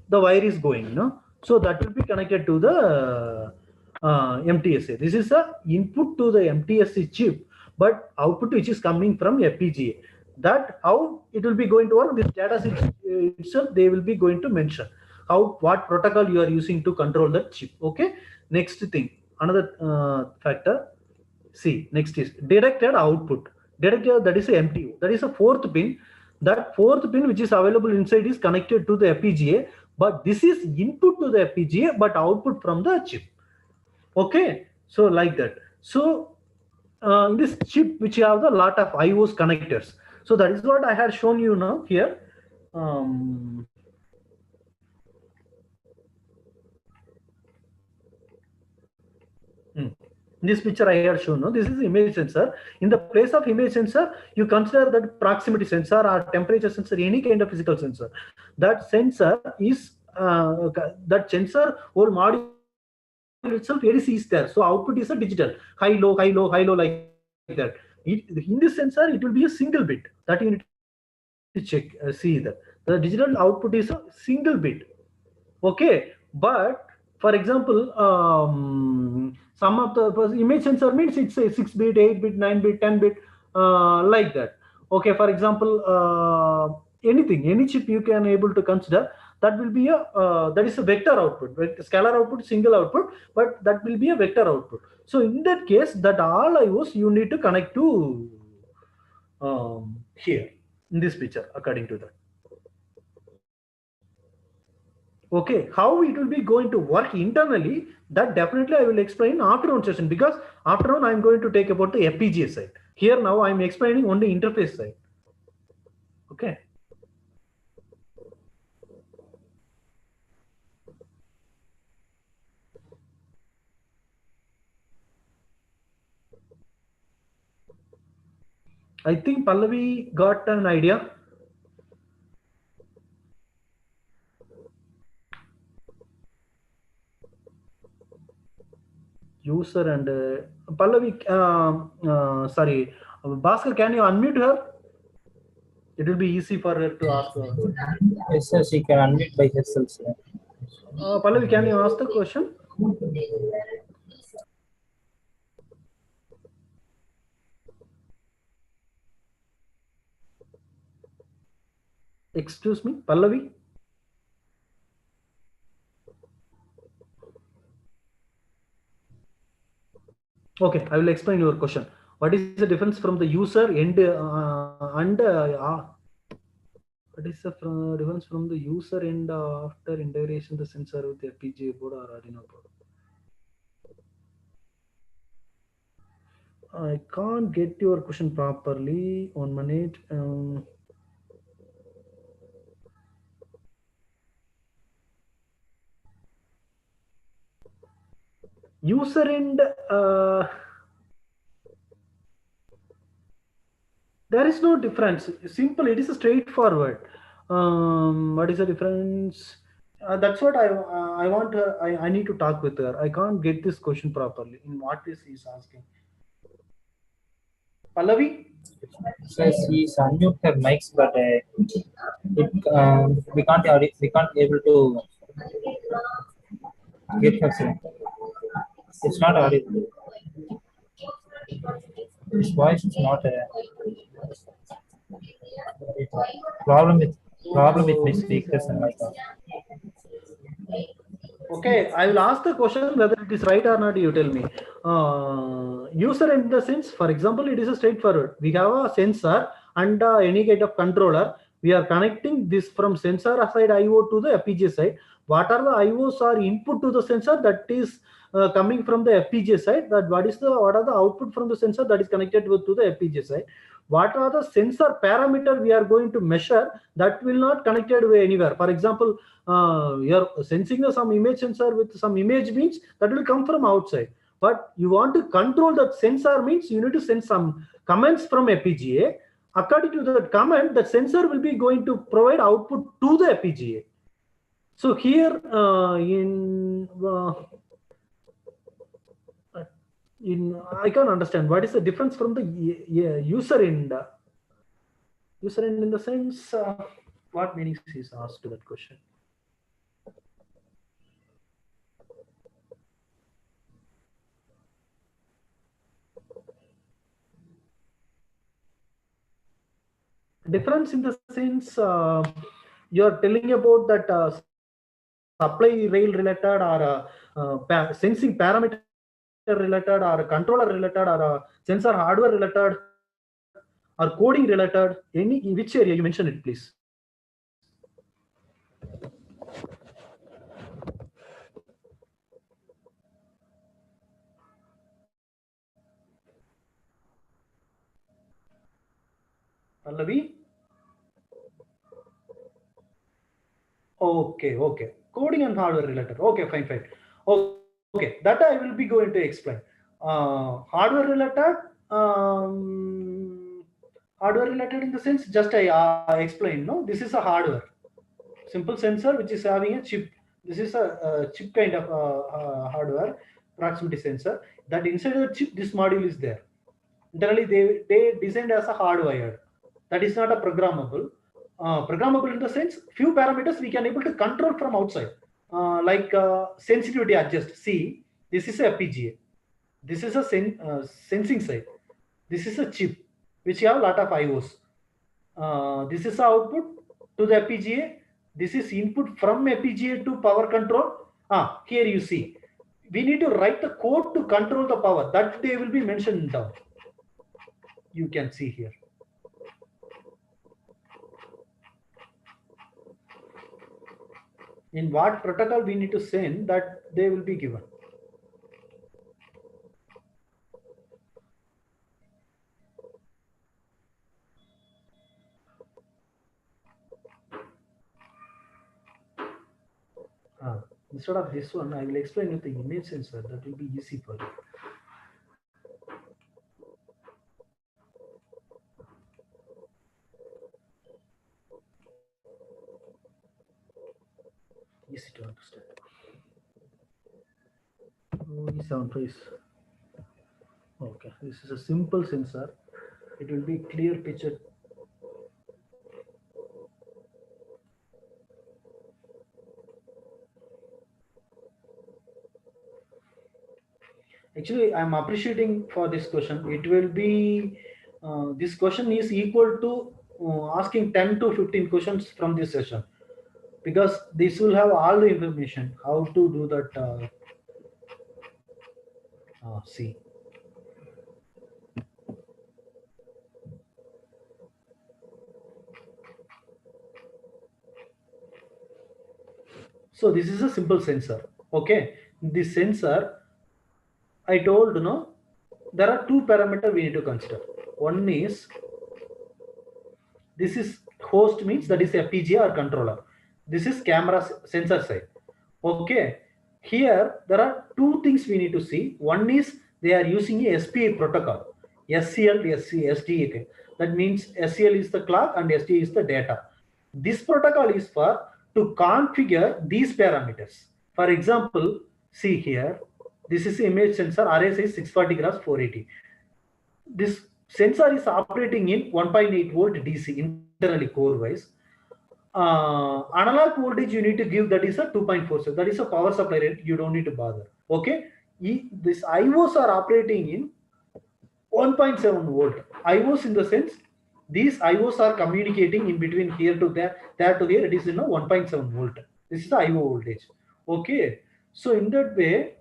the wire is going, no? So that will be connected to the MTSA. This is the input to the MTSA chip, but output which is coming from FPGA. That how it will be going to work. This data itself they will be going to mention how what protocol you are using to control the chip. Okay. Next thing, another factor. See, next is directed output. Directed, that is a MTO. That is a fourth pin. That fourth pin which is available inside is connected to the FPGA, but this is input to the FPGA, but output from the chip. Okay, so like that. So this chip which have a lot of IOs connectors. So that is what I had shown you now here. This picture I have shown, no? This is image sensor. In the place of image sensor, you consider that proximity sensor or temperature sensor, any kind of physical sensor. That sensor is that sensor whole module itself ADC is there. So output is a digital high low like that. In this sensor, it will be a single bit that you need to check. See that the digital output is a single bit. Okay, but for example, some of the image sensor means it's a 6-bit, 8-bit, 9-bit, 10-bit, like that. Okay, for example, any chip you can able to consider that will be a that is a vector output. Scalar output, single output, but that will be a vector output. So in that case, that all IOs you need to connect to here in this picture according to that. Okay, how it will be going to work internally, that definitely I will explain afternoon session, because afternoon I am going to take about the FPGA side. Here now I am explaining only interface side. Okay. I think Pallavi got an idea. User and Pallavi, sorry, Bhaskar, can you unmute her? It will be easy for her to ask. Yes, sir, she can unmute by herself, sir. Pallavi, can you ask the question? Excuse me, Pallavi? Okay, I will explain your question. What is the difference from the user end and what is the difference from the user end after integration the sensor with the FPGA board or Arduino board? I can't get your question properly. 1 minute. User end. There is no difference. Simple. It is a straightforward. What is the difference? That's what I want. I need to talk with her. I can't get this question properly. In what is he asking? Pallavi? So she's unmute her mics, but we can't able to get her, sir. It's not audible. His voice is not a problem with my speakers and mic. Okay, I will ask the question whether it is right or not. You tell me. User in the sense, for example, it is a straightforward. We have a sensor and any kind of controller. We are connecting this from sensor side IO to the FPGA side. What are the IOs are input to the sensor that is coming from the FPGA side? That what are the output from the sensor that is connected to the FPGA side? What are the sensor parameter we are going to measure that will not connected anywhere? For example, you're sensing some image sensor with some image means that will come from outside. But you want to control that sensor means you need to send some commands from FPGA. According to that command, the sensor will be going to provide output to the FPGA. So here I can't understand what is the difference from the user end. User end in the sense, what meanings is asked to that question? Difference in the sense you are telling about that supply rail related or sensing parameter related or controller related or sensor hardware related or coding related, which area you mentioned it, please? Pallavi? Okay. Coding and hardware related. Okay, fine. Okay, that I will be going to explain. Hardware related, in the sense, just I explained. No, this is a hardware, simple sensor which is having a chip. This is a chip kind of hardware, proximity sensor. That inside the chip, this module is there. Internally, they designed as a hardwired. That is not a programmable. Programmable in the sense, few parameters we can able to control from outside, like sensitivity adjust. See, this is a FPGA. This is a sensing side. This is a chip which have a lot of IOs. This is the output to the FPGA. This is input from FPGA to power control. Here you see. We need to write the code to control the power. That they will be mentioned down. You can see here. In what protocol we need to send, that they will be given. Instead of this one, I will explain you the image sensor. That will be easy for you. Easy to understand. Okay, this is a simple sensor. It will be clear picture. Actually, I'm appreciating for this question. It will be, this question is equal to asking 10 to 15 questions from this session, because this will have all the information how to do that. See. So this is a simple sensor. Okay, this sensor, I told, there are two parameters we need to consider. One is, this is host, means that is FPGA or controller. This is camera sensor side. Okay, here there are two things we need to see. One is they are using a SPA protocol, SCL, SDA. That means SCL is the clock and SDA is the data. This protocol is for to configure these parameters. For example, see here, this is image sensor, array size 640 x 480. This sensor is operating in 1.8 volt DC internally core wise. Analog voltage you need to give, that is a 2.4. So that is a power supply rate. You don't need to bother. Okay. This IOs are operating in 1.7 volt. IOs in the sense, these IOs are communicating in between here to there to here. It is 1.7 volt. This is the IO voltage. Okay. So in that way,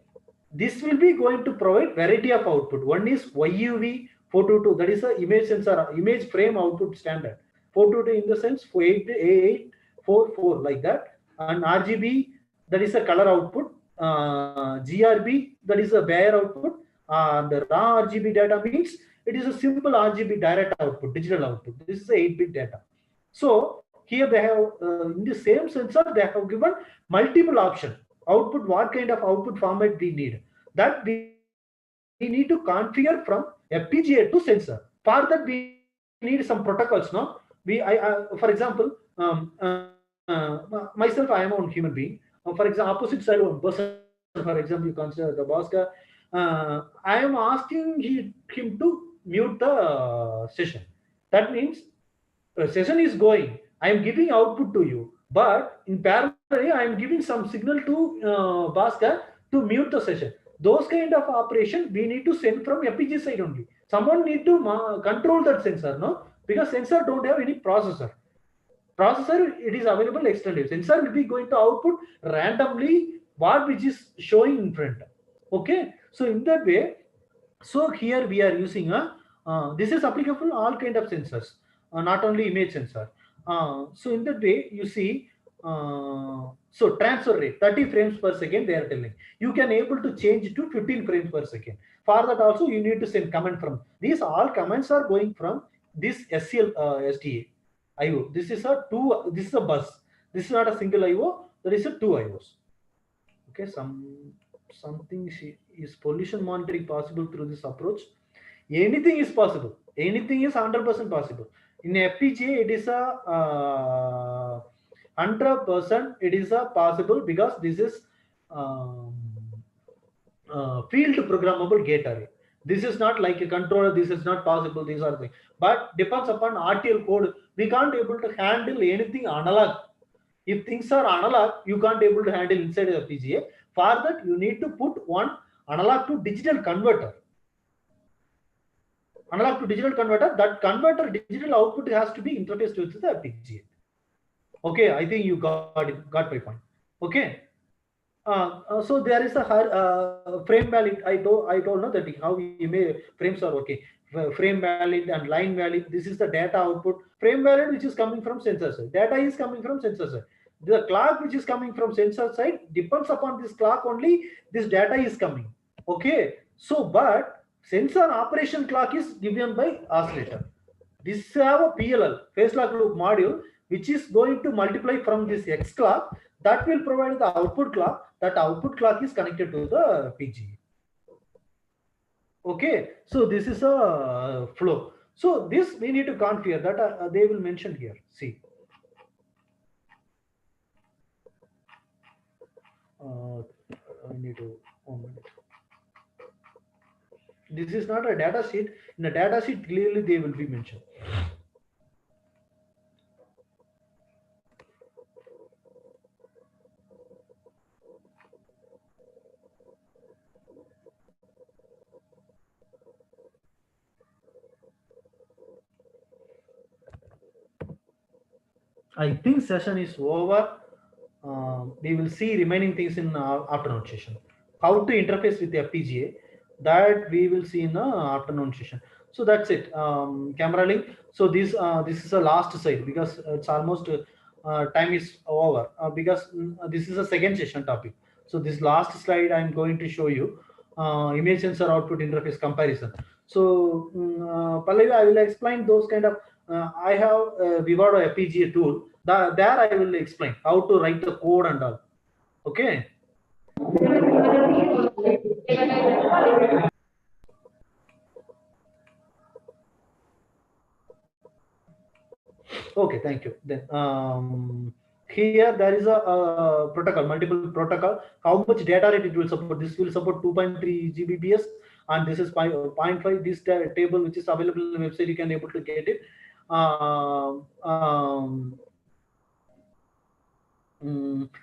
this will be going to provide variety of output. One is YUV 422. That is the image sensor, image frame output standard. 422 in the sense 8844 like that. And RGB, that is a color output. GRB, that is a Bayer output. The raw RGB data means it is a simple RGB direct output, digital output. This is a 8-bit data. So here they have, in the same sensor, they have given multiple options. Output, what kind of output format we need. That we need to configure from FPGA to sensor. For that, we need some protocols. No, for example, myself, I am a human being. For example, opposite side one person, for example, you consider the boss guy. I am asking him to mute the session. That means session is going. I am giving output to you, but in parallel, I am giving some signal to Bhaskar to mute the session. Those kind of operation we need to send from FPGA side only. Someone need to control that sensor, no? Because sensor don't have any processor. Processor, it is available externally. Sensor will be going to output randomly what which is showing in front. Okay, so in that way, so here we are using this is applicable all kind of sensors, not only image sensor. So in that way, you see, so transfer rate 30 frames per second they are telling. You can able to change to 15 frames per second. For that also you need to send command from. These all commands are going from this SCL SDA IO. This is a bus. This is not a single IO. There is a two IOs. Okay, something is pollution monitoring possible through this approach? Anything is possible. Anything is 100% possible. In FPGA, it is a 100%. It is a possible because this is field programmable gate array. This is not like a controller. This is not possible. These are things. But depends upon RTL code. We can't able to handle anything analog. If things are analog, you can't able to handle inside the FPGA. For that, you need to put one analog to digital converter. Analog to digital converter. That converter digital output has to be interfaced with the FPGA. Okay, I think you got my point. Okay. So there is a frame valid. I told no that how frames are working. Frame valid and line valid. This is the data output. Frame valid which is coming from sensor side. Data is coming from sensor side. The clock which is coming from sensor side depends upon this clock only. This data is coming. Okay. So but sensor operation clock is given by oscillator. This have a PLL phase lock loop module which is going to multiply from this X clock that will provide the output clock. That output clock is connected to the PGA. Okay, so this is a flow. So this we need to configure that they will mention here. See, I need to 1 minute. This is not a data sheet. In a data sheet, clearly they will be mentioned. I think session is over. We will see remaining things in afternoon session. How to interface with the FPGA, that we will see in the afternoon session. So that's it. Camera link. So this is the last slide because it's almost time is over because this is a second session topic. So this last slide I'm going to show you image sensor output interface comparison. So Pallavi, I will explain those kind of. I have Vivado FPGA tool. There I will explain how to write the code and all. Okay. Okay, thank you. Then here there is a protocol, multiple protocol. How much data rate it will support? This will support 2.3 Gbps, and this is 0.5. This table which is available on the website, you can able to get it.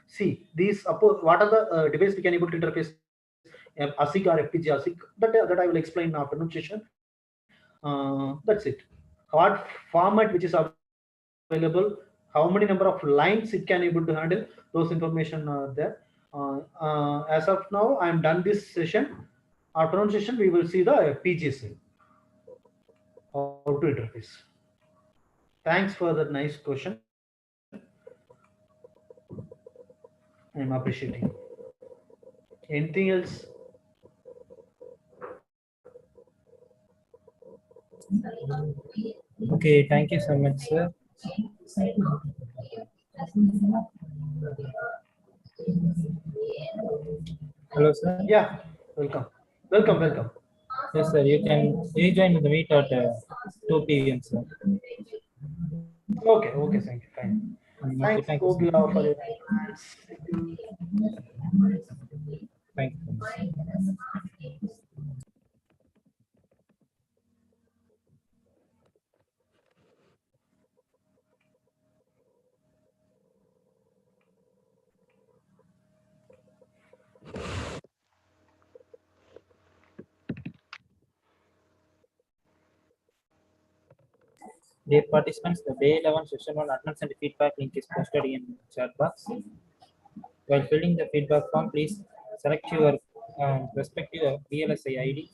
See these. What are the device we can able to interface? ASIC or FPGA ASIC. That I will explain in afternoon session. That's it. What format which is available, how many number of lines it can able to handle, those information are there. As of now, I am done this session. Afternoon session, we will see the FPGA cell, how to interface. Thanks for that nice question. I am appreciating. Anything else? Okay, thank you so much, sir. Hello, sir. Yeah, welcome. Welcome. Yes, sir. You can rejoin the meet at 2 p.m., sir. Okay, thank you. Fine. Okay, Thanks, thank you, sir. Gogila, for your Thank you. Dear participants, the day 11 session 1 attendance and feedback link is posted in chat box. While filling the feedback form, please select your respective VLSI ID.